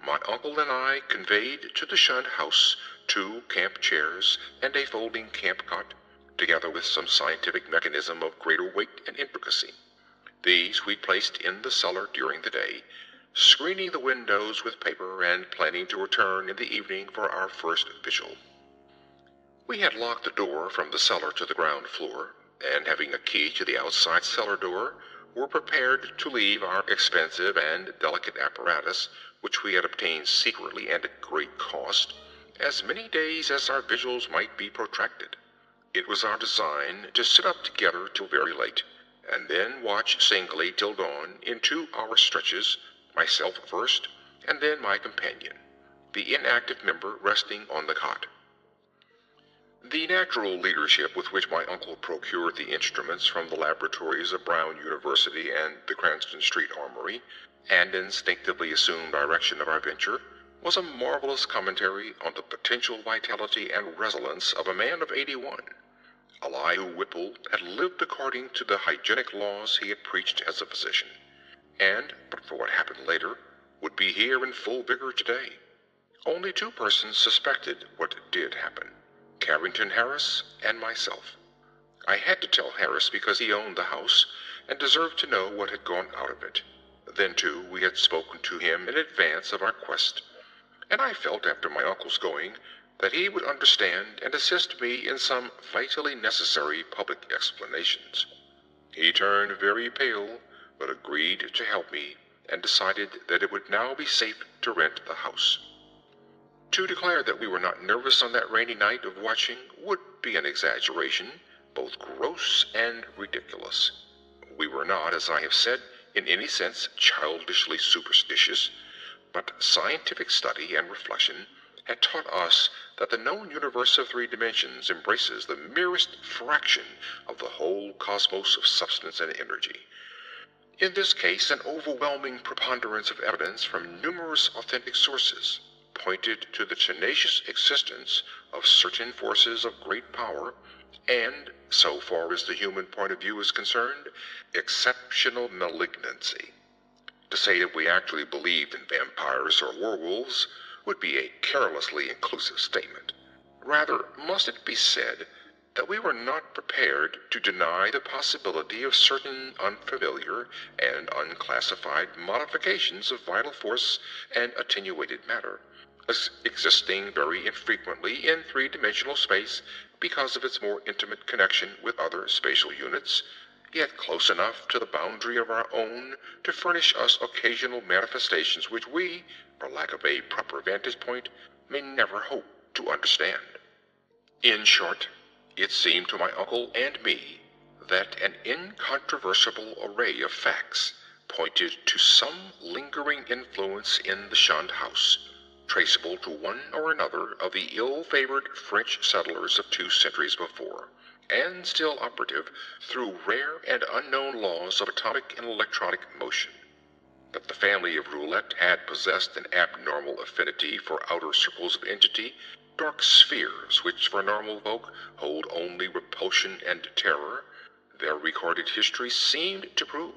my uncle and I conveyed to the Shunned house 2 camp chairs and a folding camp cot, together with some scientific mechanism of greater weight and intricacy. These we placed in the cellar during the day, screening the windows with paper and planning to return in the evening for our first vigil. We had locked the door from the cellar to the ground floor, and having a key to the outside cellar door, were prepared to leave our expensive and delicate apparatus, which we had obtained secretly and at great cost, as many days as our vigils might be protracted. It was our design to sit up together till very late, and then watch singly till dawn in 2-hour stretches, myself first, and then my companion, the inactive member resting on the cot. The natural leadership with which my uncle procured the instruments from the laboratories of Brown University and the Cranston Street Armory, and instinctively assumed direction of our venture, was a marvelous commentary on the potential vitality and resilience of a man of 81. Elihu Whipple had lived according to the hygienic laws he had preached as a physician, and, but for what happened later, would be here in full vigor today. Only 2 persons suspected what did happen: Carrington Harris and myself. I had to tell Harris because he owned the house and deserved to know what had gone out of it. Then, too, we had spoken to him in advance of our quest, and I felt after my uncle's going that he would understand and assist me in some vitally necessary public explanations. He turned very pale, but agreed to help me, and decided that it would now be safe to rent the house. To declare that we were not nervous on that rainy night of watching would be an exaggeration, both gross and ridiculous. We were not, as I have said, in any sense childishly superstitious, but scientific study and reflection had taught us that the known universe of 3 dimensions embraces the merest fraction of the whole cosmos of substance and energy. In this case, an overwhelming preponderance of evidence from numerous authentic sources pointed to the tenacious existence of certain forces of great power and, so far as the human point of view is concerned, exceptional malignancy. To say that we actually believed in vampires or werewolves would be a carelessly inclusive statement. Rather, must it be said that we were not prepared to deny the possibility of certain unfamiliar and unclassified modifications of vital force and attenuated matter, existing very infrequently in 3-dimensional space because of its more intimate connection with other spatial units, yet close enough to the boundary of our own to furnish us occasional manifestations which we, for lack of a proper vantage point, may never hope to understand. In short, it seemed to my uncle and me that an incontrovertible array of facts pointed to some lingering influence in the Shunned house, traceable to one or another of the ill-favored French settlers of 2 centuries before, and still operative through rare and unknown laws of atomic and electronic motion. That the family of Roulette had possessed an abnormal affinity for outer circles of entity, dark spheres which for normal folk hold only repulsion and terror, their recorded history seemed to prove.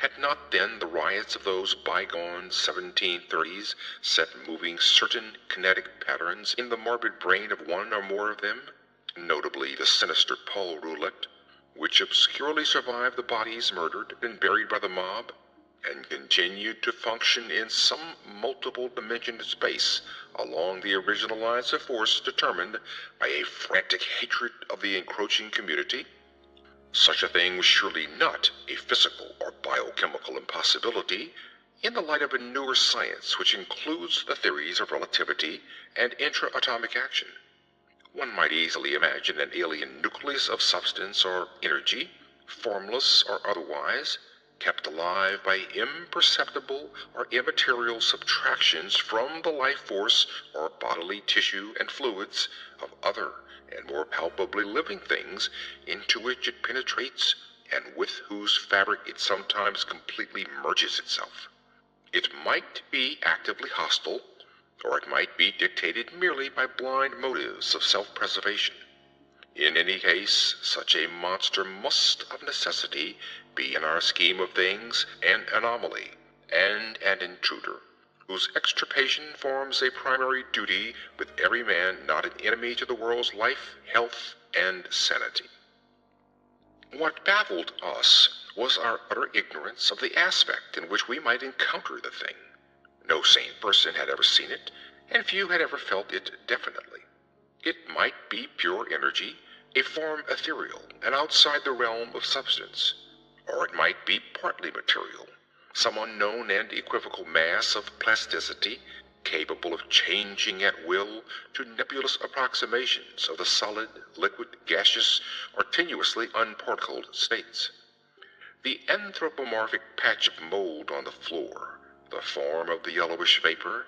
Had not then the riots of those bygone 1730s set moving certain kinetic patterns in the morbid brain of one or more of them, notably the sinister Paul Roulette, which obscurely survived the bodies murdered and buried by the mob, and continued to function in some multiple dimension of space along the original lines of force determined by a frantic hatred of the encroaching community? Such a thing was surely not a physical or biochemical impossibility in the light of a newer science which includes the theories of relativity and intra-atomic action. One might easily imagine an alien nucleus of substance or energy, formless or otherwise, kept alive by imperceptible or immaterial subtractions from the life force or bodily tissue and fluids of other and more palpably living things into which it penetrates and with whose fabric it sometimes completely merges itself. It might be actively hostile, or it might be dictated merely by blind motives of self-preservation. In any case, such a monster must of necessity be in our scheme of things an anomaly and an intruder, whose extirpation forms a primary duty with every man not an enemy to the world's life, health, and sanity. What baffled us was our utter ignorance of the aspect in which we might encounter the thing. No sane person had ever seen it, and few had ever felt it definitely. It might be pure energy, a form ethereal and outside the realm of substance, or it might be partly material, some unknown and equivocal mass of plasticity capable of changing at will to nebulous approximations of the solid, liquid, gaseous, or tenuously unparticled states. The anthropomorphic patch of mold on the floor, the form of the yellowish vapor,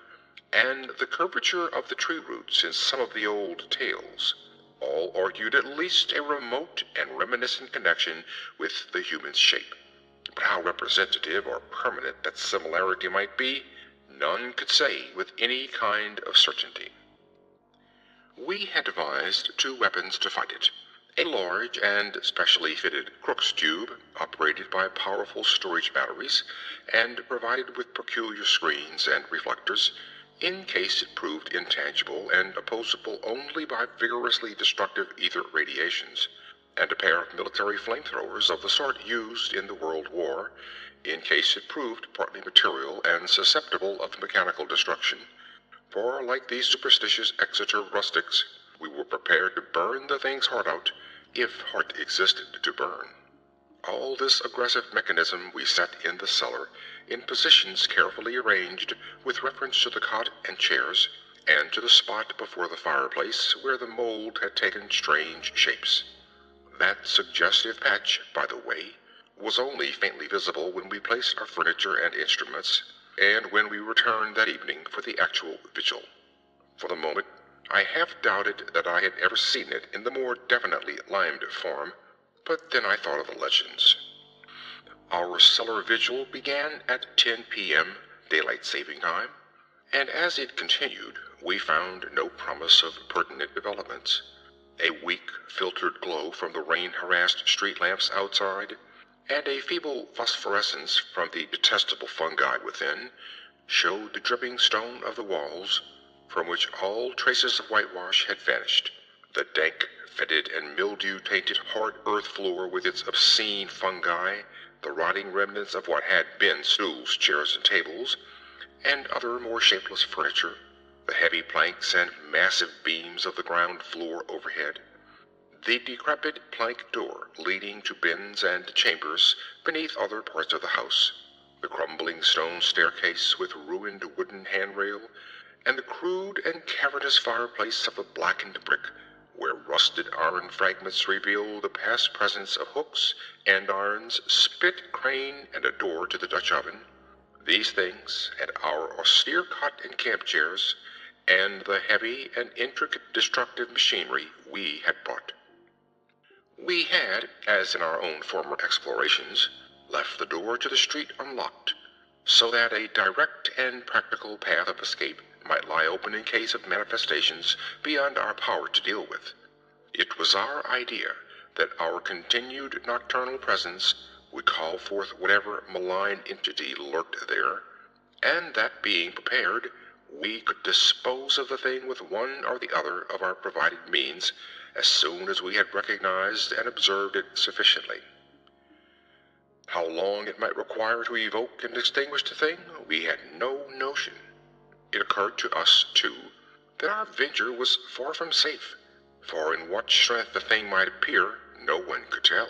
and the curvature of the tree roots in some of the old tales, all argued at least a remote and reminiscent connection with the human shape. But how representative or permanent that similarity might be, none could say with any kind of certainty. We had devised 2 weapons to fight it. A large and specially fitted Crookes tube, operated by powerful storage batteries, and provided with peculiar screens and reflectors, in case it proved intangible and opposable only by vigorously destructive ether radiations, and a pair of military flamethrowers of the sort used in the World War, in case it proved partly material and susceptible of mechanical destruction, for like these superstitious Exeter rustics, we were prepared to burn the thing's heart out, if heart existed to burn. All this aggressive mechanism we set in the cellar, in positions carefully arranged with reference to the cot and chairs, and to the spot before the fireplace where the mold had taken strange shapes. That suggestive patch, by the way, was only faintly visible when we placed our furniture and instruments, and when we returned that evening for the actual vigil. For the moment, I half doubted that I had ever seen it in the more definitely limed form, but then I thought of the legends. Our cellar vigil began at 10 p.m. daylight saving time, and as it continued, we found no promise of pertinent developments. A weak, filtered glow from the rain-harassed street lamps outside, and a feeble phosphorescence from the detestable fungi within, showed the dripping stone of the walls, from which all traces of whitewash had vanished. The dank, fetid, and mildew-tainted hard earth floor with its obscene fungi, the rotting remnants of what had been stools, chairs, and tables, and other more shapeless furniture, the heavy planks and massive beams of the ground floor overhead, the decrepit plank door leading to bins and chambers beneath other parts of the house, the crumbling stone staircase with ruined wooden handrail, and the crude and cavernous fireplace of the blackened brick, where rusted iron fragments reveal the past presence of hooks, andirons, spit, crane, and a door to the Dutch oven. These things, and our austere cot and camp chairs, and the heavy and intricate destructive machinery we had brought. We had, as in our own former explorations, left the door to the street unlocked, so that a direct and practical path of escape might lie open in case of manifestations beyond our power to deal with. It was our idea that our continued nocturnal presence would call forth whatever malign entity lurked there, and that being prepared, we could dispose of the thing with one or the other of our provided means as soon as we had recognized and observed it sufficiently. How long it might require to evoke and extinguish the thing, we had no notion. It occurred to us, too, that our venture was far from safe, for in what strength the thing might appear, no one could tell.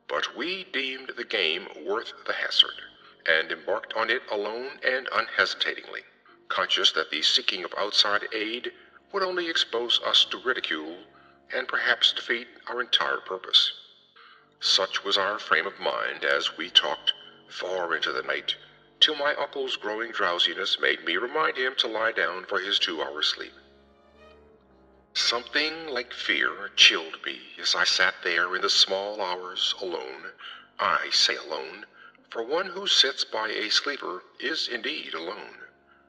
But we deemed the game worth the hazard, and embarked on it alone and unhesitatingly, conscious that the seeking of outside aid would only expose us to ridicule, and perhaps defeat our entire purpose. Such was our frame of mind as we talked far into the night, till my uncle's growing drowsiness made me remind him to lie down for his 2-hour sleep. Something like fear chilled me as I sat there in the small hours alone. I say alone, for one who sits by a sleeper is indeed alone,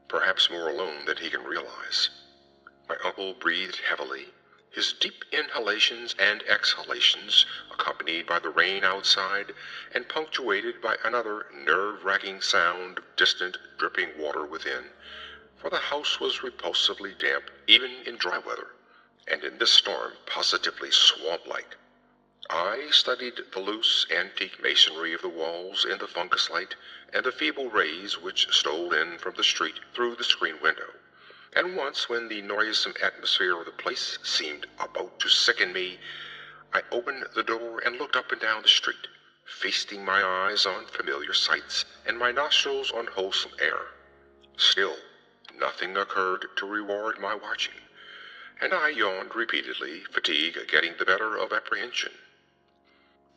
perhaps more alone than he can realize. My uncle breathed heavily, his deep inhalations and exhalations accompanied by the rain outside and punctuated by another nerve-wracking sound of distant, dripping water within, for the house was repulsively damp even in dry weather, and in this storm positively swamp-like. I studied the loose, antique masonry of the walls in the fungus light and the feeble rays which stole in from the street through the screen window. And once, when the noisome atmosphere of the place seemed about to sicken me, I opened the door and looked up and down the street, feasting my eyes on familiar sights and my nostrils on wholesome air. Still, nothing occurred to reward my watching, and I yawned repeatedly, fatigue getting the better of apprehension.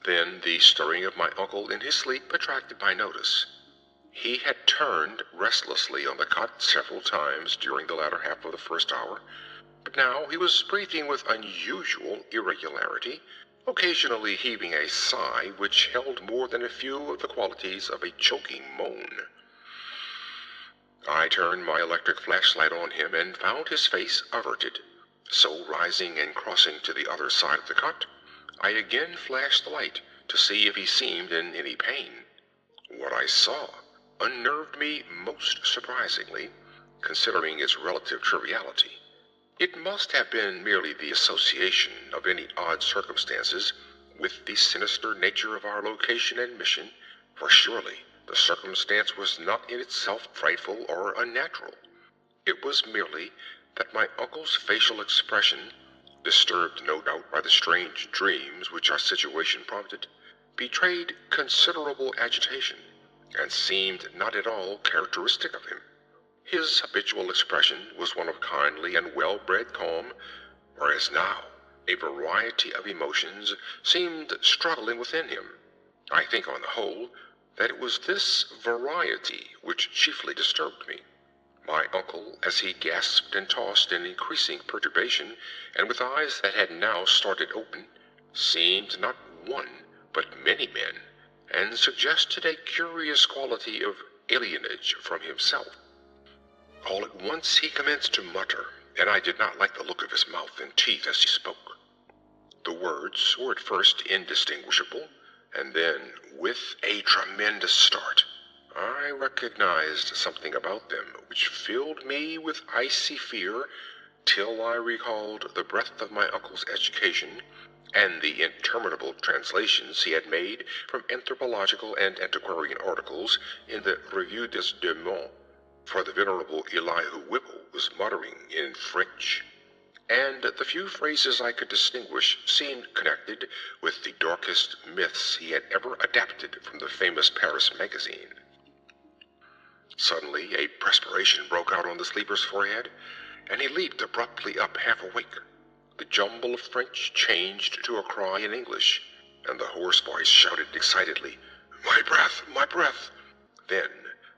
Then the stirring of my uncle in his sleep attracted my notice. He had turned restlessly on the cot several times during the latter half of the first hour, but now he was breathing with unusual irregularity, occasionally heaving a sigh which held more than a few of the qualities of a choking moan. I turned my electric flashlight on him and found his face averted, so rising and crossing to the other side of the cot, I again flashed the light to see if he seemed in any pain. What I saw unnerved me most surprisingly, considering its relative triviality. It must have been merely the association of any odd circumstances with the sinister nature of our location and mission, for surely the circumstance was not in itself frightful or unnatural. It was merely that my uncle's facial expression, disturbed no doubt by the strange dreams which our situation prompted, betrayed considerable agitation, and seemed not at all characteristic of him. His habitual expression was one of kindly and well-bred calm, whereas now a variety of emotions seemed struggling within him. I think, on the whole, that it was this variety which chiefly disturbed me. My uncle, as he gasped and tossed in increasing perturbation, and with eyes that had now started open, seemed not one, but many men, and suggested a curious quality of alienage from himself. All at once he commenced to mutter, and I did not like the look of his mouth and teeth as he spoke. The words were at first indistinguishable, and then, with a tremendous start, I recognized something about them which filled me with icy fear, till I recalled the breadth of my uncle's education and the interminable translations he had made from anthropological and antiquarian articles in the Revue des Deux Mondes, for the venerable Elihu Whipple was muttering in French, and the few phrases I could distinguish seemed connected with the darkest myths he had ever adapted from the famous Paris magazine. Suddenly a perspiration broke out on the sleeper's forehead, and he leaped abruptly up half awake. The jumble of French changed to a cry in English, and the hoarse voice shouted excitedly, "My breath! My breath!" Then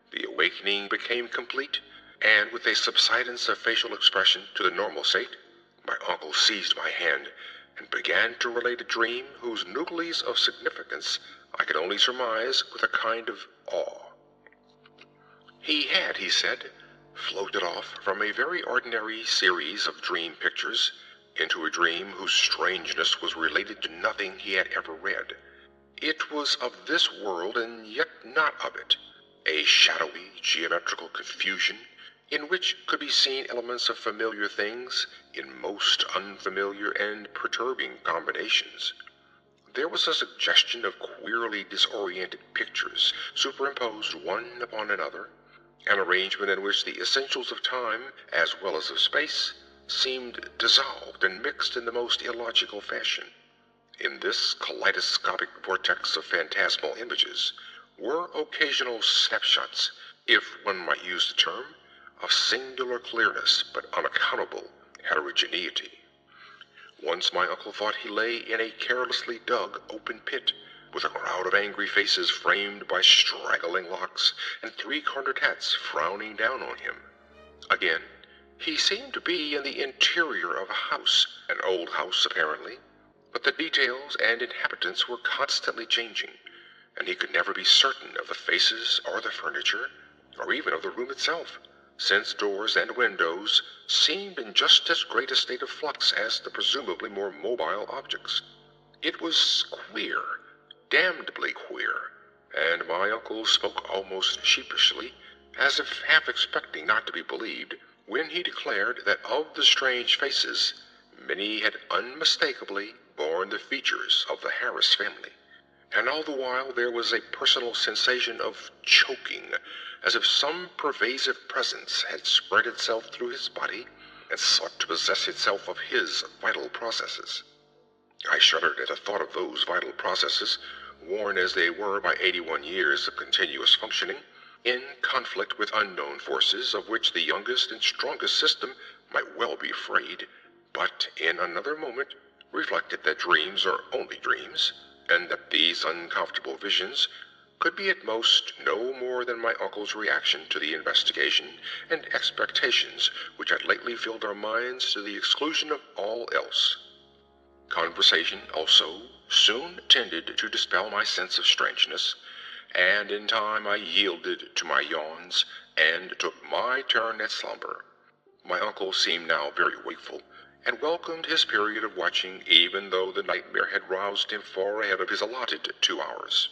the awakening became complete, and with a subsidence of facial expression to the normal state, my uncle seized my hand and began to relate a dream whose nucleus of significance I could only surmise with a kind of awe. He had, he said, floated off from a very ordinary series of dream pictures into a dream whose strangeness was related to nothing he had ever read. It was of this world and yet not of it, a shadowy geometrical confusion in which could be seen elements of familiar things in most unfamiliar and perturbing combinations. There was a suggestion of queerly disoriented pictures superimposed one upon another, an arrangement in which the essentials of time, as well as of space, seemed dissolved and mixed in the most illogical fashion. In this kaleidoscopic vortex of phantasmal images were occasional snapshots, if one might use the term, of singular clearness but unaccountable heterogeneity. Once my uncle thought he lay in a carelessly dug open pit, with a crowd of angry faces framed by straggling locks and three-cornered hats frowning down on him. Again, he seemed to be in the interior of a house, an old house apparently, but the details and inhabitants were constantly changing, and he could never be certain of the faces or the furniture, or even of the room itself, since doors and windows seemed in just as great a state of flux as the presumably more mobile objects. It was queer, damnably queer, and my uncle spoke almost sheepishly, as if half expecting not to be believed, when he declared that of the strange faces, many had unmistakably borne the features of the Harris family, and all the while there was a personal sensation of choking, as if some pervasive presence had spread itself through his body and sought to possess itself of his vital processes. I shuddered at the thought of those vital processes, worn as they were by 81 years of continuous functioning, in conflict with unknown forces of which the youngest and strongest system might well be afraid, but in another moment reflected that dreams are only dreams, and that these uncomfortable visions could be at most no more than my uncle's reaction to the investigation and expectations which had lately filled our minds to the exclusion of all else. Conversation, also, soon tended to dispel my sense of strangeness, and in time I yielded to my yawns and took my turn at slumber. My uncle seemed now very wakeful, and welcomed his period of watching, even though the nightmare had roused him far ahead of his allotted 2 hours.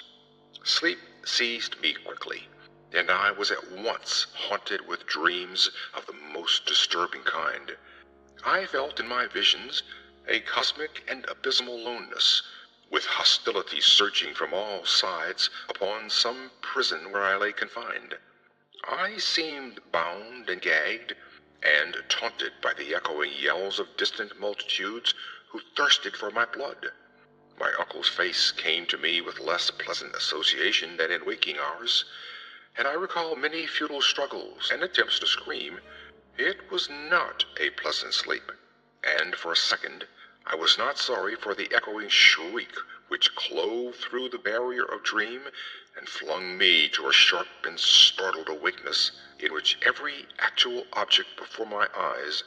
Sleep seized me quickly, and I was at once haunted with dreams of the most disturbing kind. I felt in my visions a cosmic and abysmal loneness, with hostility surging from all sides upon some prison where I lay confined. I seemed bound and gagged, and taunted by the echoing yells of distant multitudes who thirsted for my blood. My uncle's face came to me with less pleasant association than in waking hours, and I recall many futile struggles and attempts to scream. It was not a pleasant sleep, and for a second I was not sorry for the echoing shriek which clove through the barrier of dream and flung me to a sharp and startled awakeness in which every actual object before my eyes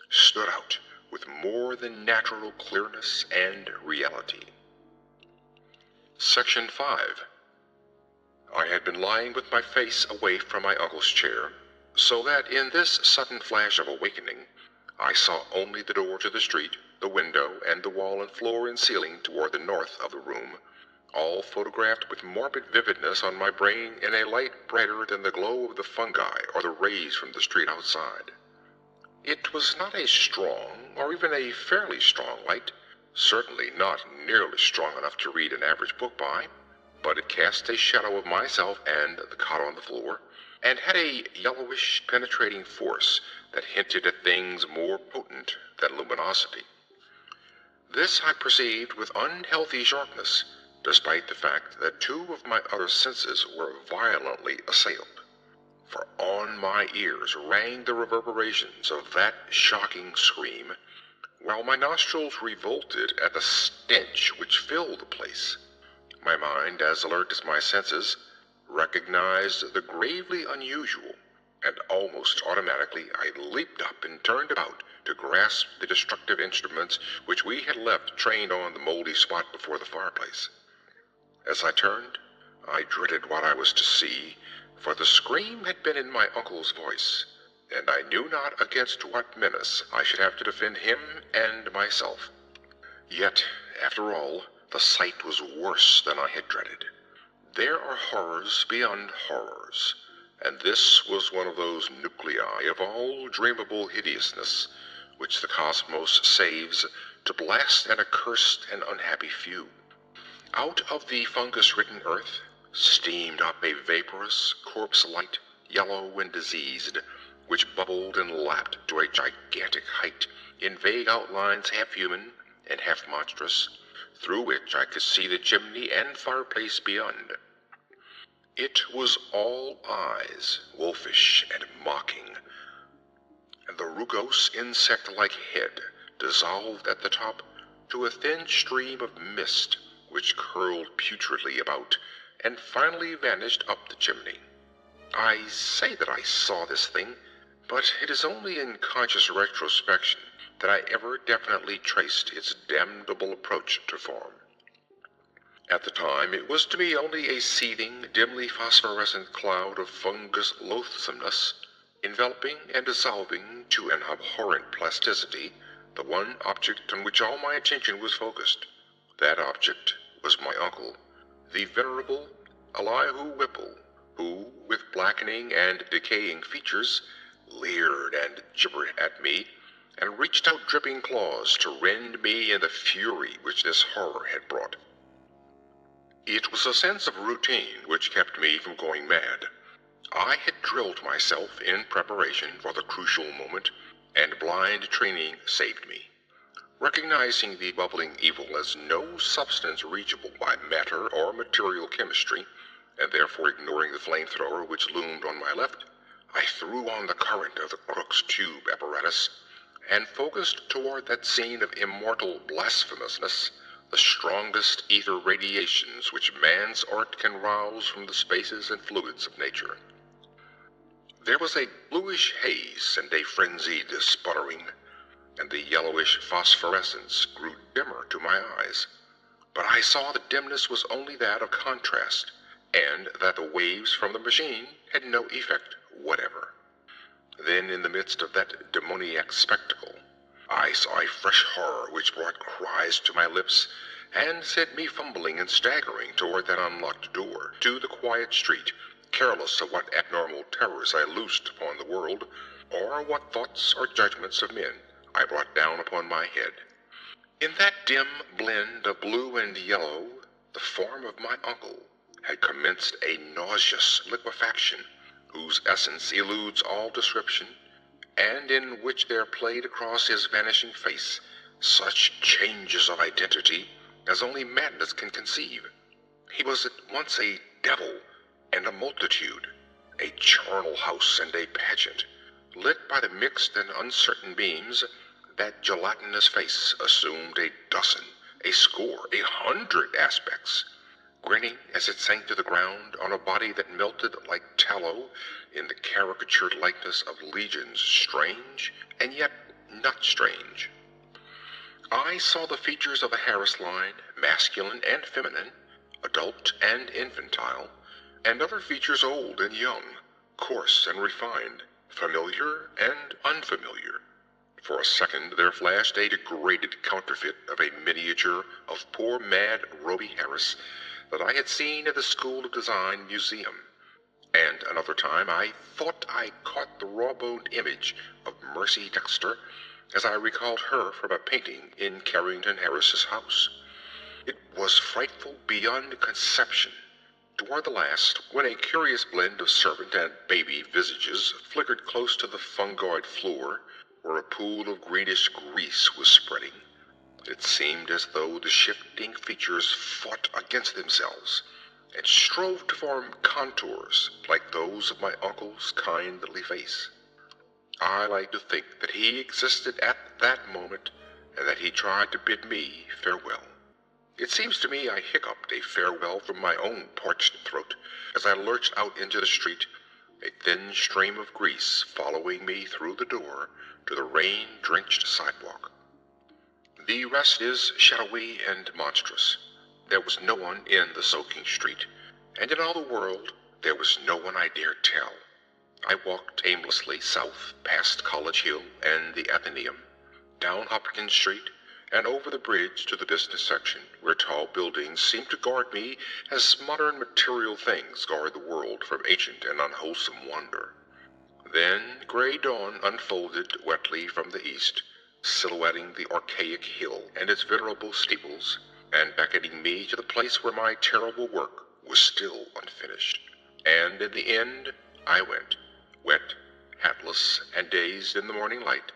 stood out with more than natural clearness and reality. Section 5. I had been lying with my face away from my uncle's chair, so that in this sudden flash of awakening I saw only the door to the street, the window, and the wall and floor and ceiling toward the north of the room, all photographed with morbid vividness on my brain in a light brighter than the glow of the fungi or the rays from the street outside. It was not a strong, or even a fairly strong light, certainly not nearly strong enough to read an average book by, but it cast a shadow of myself and the cot on the floor, and had a yellowish, penetrating force that hinted at things more potent than luminosity. This I perceived with unhealthy sharpness, despite the fact that two of my other senses were violently assailed. For on my ears rang the reverberations of that shocking scream, while my nostrils revolted at the stench which filled the place. My mind, as alert as my senses, recognized the gravely unusual, and almost automatically I leaped up and turned about to grasp the destructive instruments which we had left trained on the moldy spot before the fireplace. As I turned, I dreaded what I was to see, for the scream had been in my uncle's voice, and I knew not against what menace I should have to defend him and myself. Yet, after all, the sight was worse than I had dreaded. There are horrors beyond horrors, and this was one of those nuclei of all dreamable hideousness which the cosmos saves to blast an accursed and unhappy few. Out of the fungus-ridden earth steamed up a vaporous, corpse-light, yellow and diseased, which bubbled and lapped to a gigantic height, in vague outlines half human and half monstrous, through which I could see the chimney and fireplace beyond. It was all eyes, wolfish and mocking, and the rugose insect-like head dissolved at the top to a thin stream of mist which curled putridly about and finally vanished up the chimney. I say that I saw this thing, but it is only in conscious retrospection that I ever definitely traced its damnable approach to form. At the time, it was to me only a seething, dimly phosphorescent cloud of fungus loathsomeness, enveloping and dissolving to an abhorrent plasticity the one object on which all my attention was focused. That object was my uncle, the venerable Elihu Whipple, who, with blackening and decaying features, leered and gibbered at me, and reached out dripping claws to rend me in the fury which this horror had brought. It was a sense of routine which kept me from going mad. I had drilled myself in preparation for the crucial moment, and blind training saved me. Recognizing the bubbling evil as no substance reachable by matter or material chemistry, and therefore ignoring the flamethrower which loomed on my left, I threw on the current of the Crookes tube apparatus, and focused toward that scene of immortal blasphemousness, the strongest ether radiations which man's art can rouse from the spaces and fluids of nature. There was a bluish haze and a frenzied sputtering, and the yellowish phosphorescence grew dimmer to my eyes. But I saw the dimness was only that of contrast, and that the waves from the machine had no effect whatever. Then, in the midst of that demoniac spectacle, I saw a fresh horror which brought cries to my lips, and set me fumbling and staggering toward that unlocked door, to the quiet street, careless of what abnormal terrors I loosed upon the world, or what thoughts or judgments of men I brought down upon my head. In that dim blend of blue and yellow, the form of my uncle had commenced a nauseous liquefaction, whose essence eludes all description, and in which there played across his vanishing face such changes of identity as only madness can conceive. He was at once a devil and a multitude, a charnel house and a pageant. Lit by the mixed and uncertain beams, that gelatinous face assumed a dozen, a score, 100 aspects, grinning as it sank to the ground on a body that melted like tallow in the caricatured likeness of legions strange and yet not strange. I saw the features of the Harris line, masculine and feminine, adult and infantile, and other features old and young, coarse and refined, familiar and unfamiliar. For a second there flashed a degraded counterfeit of a miniature of poor mad Rhoby Harris that I had seen at the School of Design Museum, and another time I thought I caught the raw-boned image of Mercy Dexter as I recalled her from a painting in Carrington Harris's house. It was frightful beyond conception. Toward the last, when a curious blend of servant and baby visages flickered close to the fungoid floor, where a pool of greenish grease was spreading, it seemed as though the shifting features fought against themselves and strove to form contours like those of my uncle's kindly face. I like to think that he existed at that moment and that he tried to bid me farewell. It seems to me I hiccuped a farewell from my own parched throat as I lurched out into the street, a thin stream of grease following me through the door to the rain-drenched sidewalk. The rest is shadowy and monstrous. There was no one in the soaking street, and in all the world there was no one I dared tell. I walked aimlessly south past College Hill and the Athenaeum, down Hopkins Street, and over the bridge to the business section, where tall buildings seemed to guard me as modern material things guard the world from ancient and unwholesome wonder. Then gray dawn unfolded wetly from the east, silhouetting the archaic hill and its venerable steeples, and beckoning me to the place where my terrible work was still unfinished. And in the end I went, wet, hatless, and dazed in the morning light,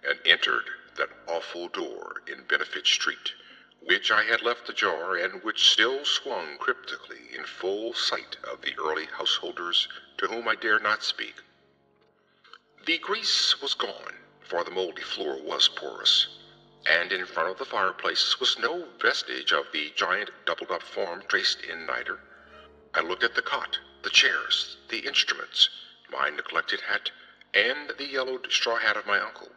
and entered that awful door in Benefit Street, which I had left ajar and which still swung cryptically in full sight of the early householders to whom I dare not speak. The grease was gone, for the moldy floor was porous, and in front of the fireplace was no vestige of the giant doubled-up form traced in niter. I looked at the cot, the chairs, the instruments, my neglected hat, and the yellowed straw hat of my uncle.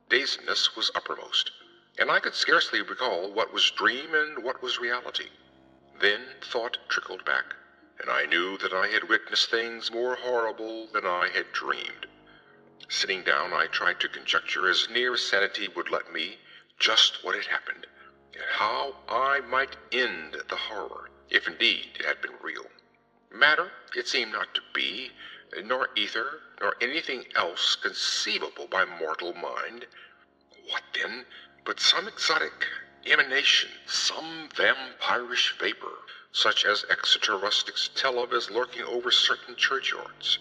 Dazedness was uppermost, and I could scarcely recall what was dream and what was reality. Then thought trickled back, and I knew that I had witnessed things more horrible than I had dreamed. Sitting down, I tried to conjecture as near as sanity would let me just what had happened, and how I might end the horror, if indeed it had been real. Matter it seemed not to be, nor ether, nor anything else conceivable by mortal mind. What then but some exotic emanation, some vampirish vapor, such as Exeter rustics tell of as lurking over certain churchyards?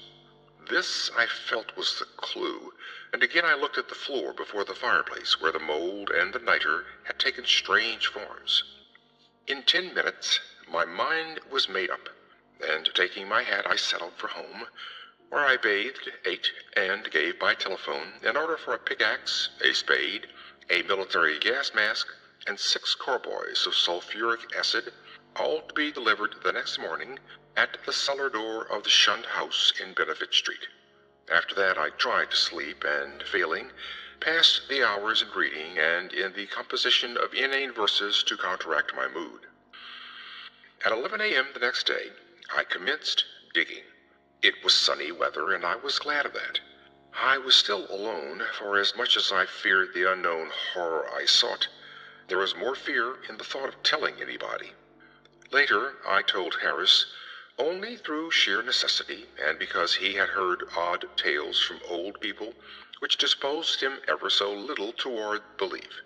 This, I felt, was the clue, and again I looked at the floor before the fireplace, where the mold and the niter had taken strange forms. In 10 minutes my mind was made up, and taking my hat I set out for home, where I bathed, ate, and gave by telephone an order for a pickaxe, a spade, a military gas mask, and 6 carboys of sulfuric acid, all to be delivered the next morning at the cellar door of the Shunned house in Benefit Street. After that I tried to sleep, and failing, passed the hours in reading and in the composition of inane verses to counteract my mood. At 11 a.m. the next day I commenced digging. It was sunny weather, and I was glad of that. I was still alone, for as much as I feared the unknown horror I sought, there was more fear in the thought of telling anybody. Later I told Harris, only through sheer necessity, and because he had heard odd tales from old people, which disposed him ever so little toward belief.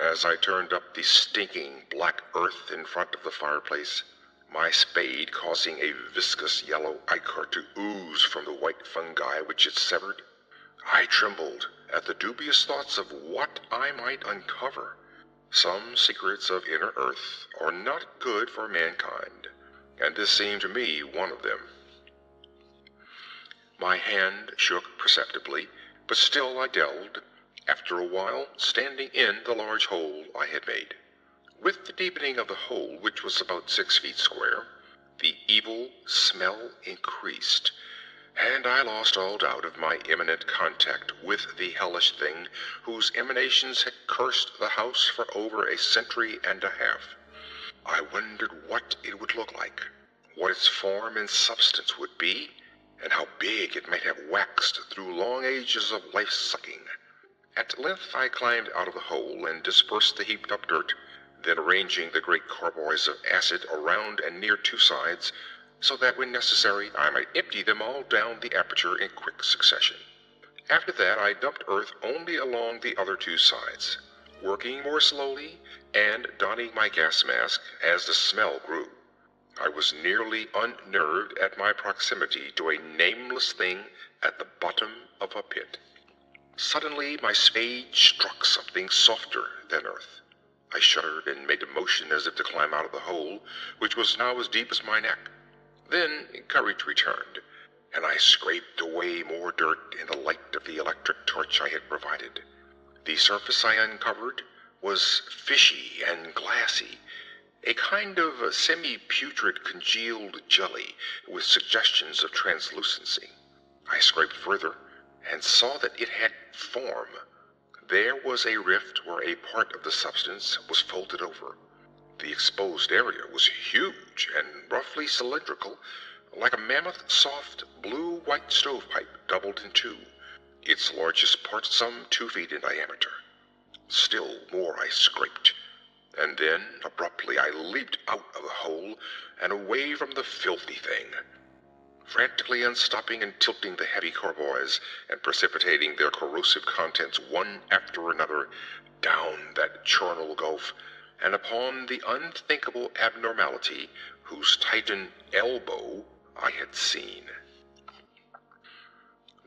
As I turned up the stinking black earth in front of the fireplace, my spade causing a viscous yellow ichor to ooze from the white fungi which it severed, I trembled at the dubious thoughts of what I might uncover. Some secrets of inner earth are not good for mankind, and this seemed to me one of them. My hand shook perceptibly, but still I delved, after a while standing in the large hole I had made. With the deepening of the hole, which was about 6 feet square, the evil smell increased, and I lost all doubt of my imminent contact with the hellish thing whose emanations had cursed the house for over a century and a half. I wondered what it would look like, what its form and substance would be, and how big it might have waxed through long ages of life-sucking. At length I climbed out of the hole and dispersed the heaped-up dirt, then arranging the great carboys of acid around and near 2 sides, so that when necessary I might empty them all down the aperture in quick succession. After that I dumped earth only along the other 2 sides, working more slowly and donning my gas mask as the smell grew. I was nearly unnerved at my proximity to a nameless thing at the bottom of a pit. Suddenly my spade struck something softer than earth. I shuddered and made a motion as if to climb out of the hole, which was now as deep as my neck. Then courage returned, and I scraped away more dirt in the light of the electric torch I had provided. The surface I uncovered was fishy and glassy, a kind of semi-putrid congealed jelly with suggestions of translucency. I scraped further and saw that it had form. There was a rift where a part of the substance was folded over. The exposed area was huge and roughly cylindrical, like a mammoth soft blue-white stovepipe doubled in 2, its largest part some 2 feet in diameter. Still more I scraped, and then abruptly I leaped out of the hole and away from the filthy thing, frantically unstopping and tilting the heavy carboys and precipitating their corrosive contents one after another down that charnel gulf and upon the unthinkable abnormality whose titan elbow I had seen.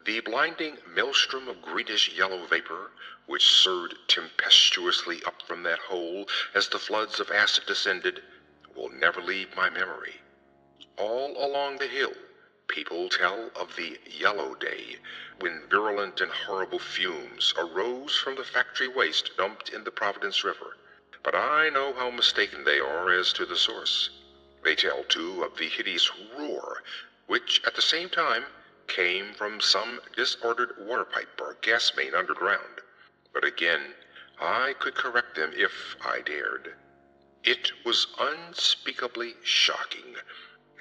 The blinding maelstrom of greenish-yellow vapor, which surged tempestuously up from that hole as the floods of acid descended, will never leave my memory. All along the hill, people tell of the Yellow Day, when virulent and horrible fumes arose from the factory waste dumped in the Providence River. But I know how mistaken they are as to the source. They tell, too, of the hideous roar, which, at the same time, came from some disordered water pipe or gas main underground. But again, I could correct them if I dared. It was unspeakably shocking,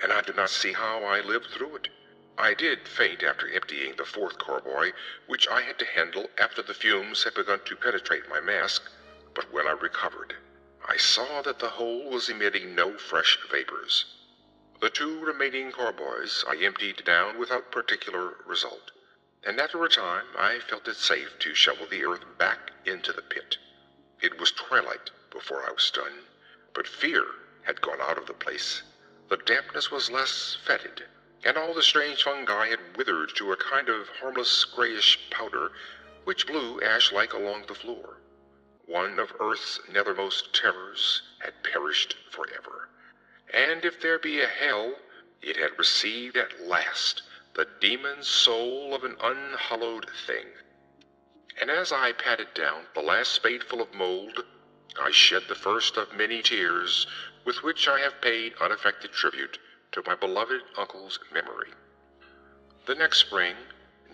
and I do not see how I lived through it. I did faint after emptying the 4th carboy, which I had to handle after the fumes had begun to penetrate my mask, but when I recovered, I saw that the hole was emitting no fresh vapors. The 2 remaining carboys I emptied down without particular result, and after a time I felt it safe to shovel the earth back into the pit. It was twilight before I was done, but fear had gone out of the place. The dampness was less fetid, and all the strange fungi had withered to a kind of harmless grayish powder which blew ash-like along the floor. One of earth's nethermost terrors had perished forever, and if there be a hell, it had received at last the demon soul of an unhallowed thing. And as I patted down the last spadeful of mold, I shed the first of many tears with which I have paid unaffected tribute to my beloved uncle's memory. The next spring,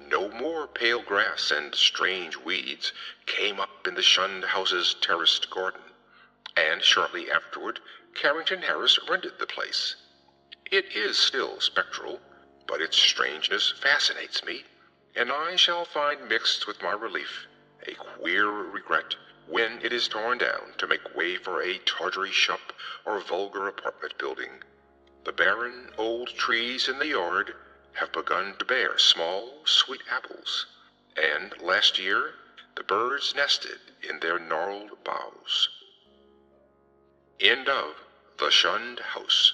no more pale grass and strange weeds came up in the Shunned house's terraced garden, and shortly afterward Carrington Harris rented the place. It is still spectral, but its strangeness fascinates me, and I shall find mixed with my relief a queer regret when it is torn down to make way for a tawdry shop or vulgar apartment building. The barren old trees in the yard have begun to bear small, sweet apples, and last year the birds nested in their gnarled boughs. End of The Shunned House.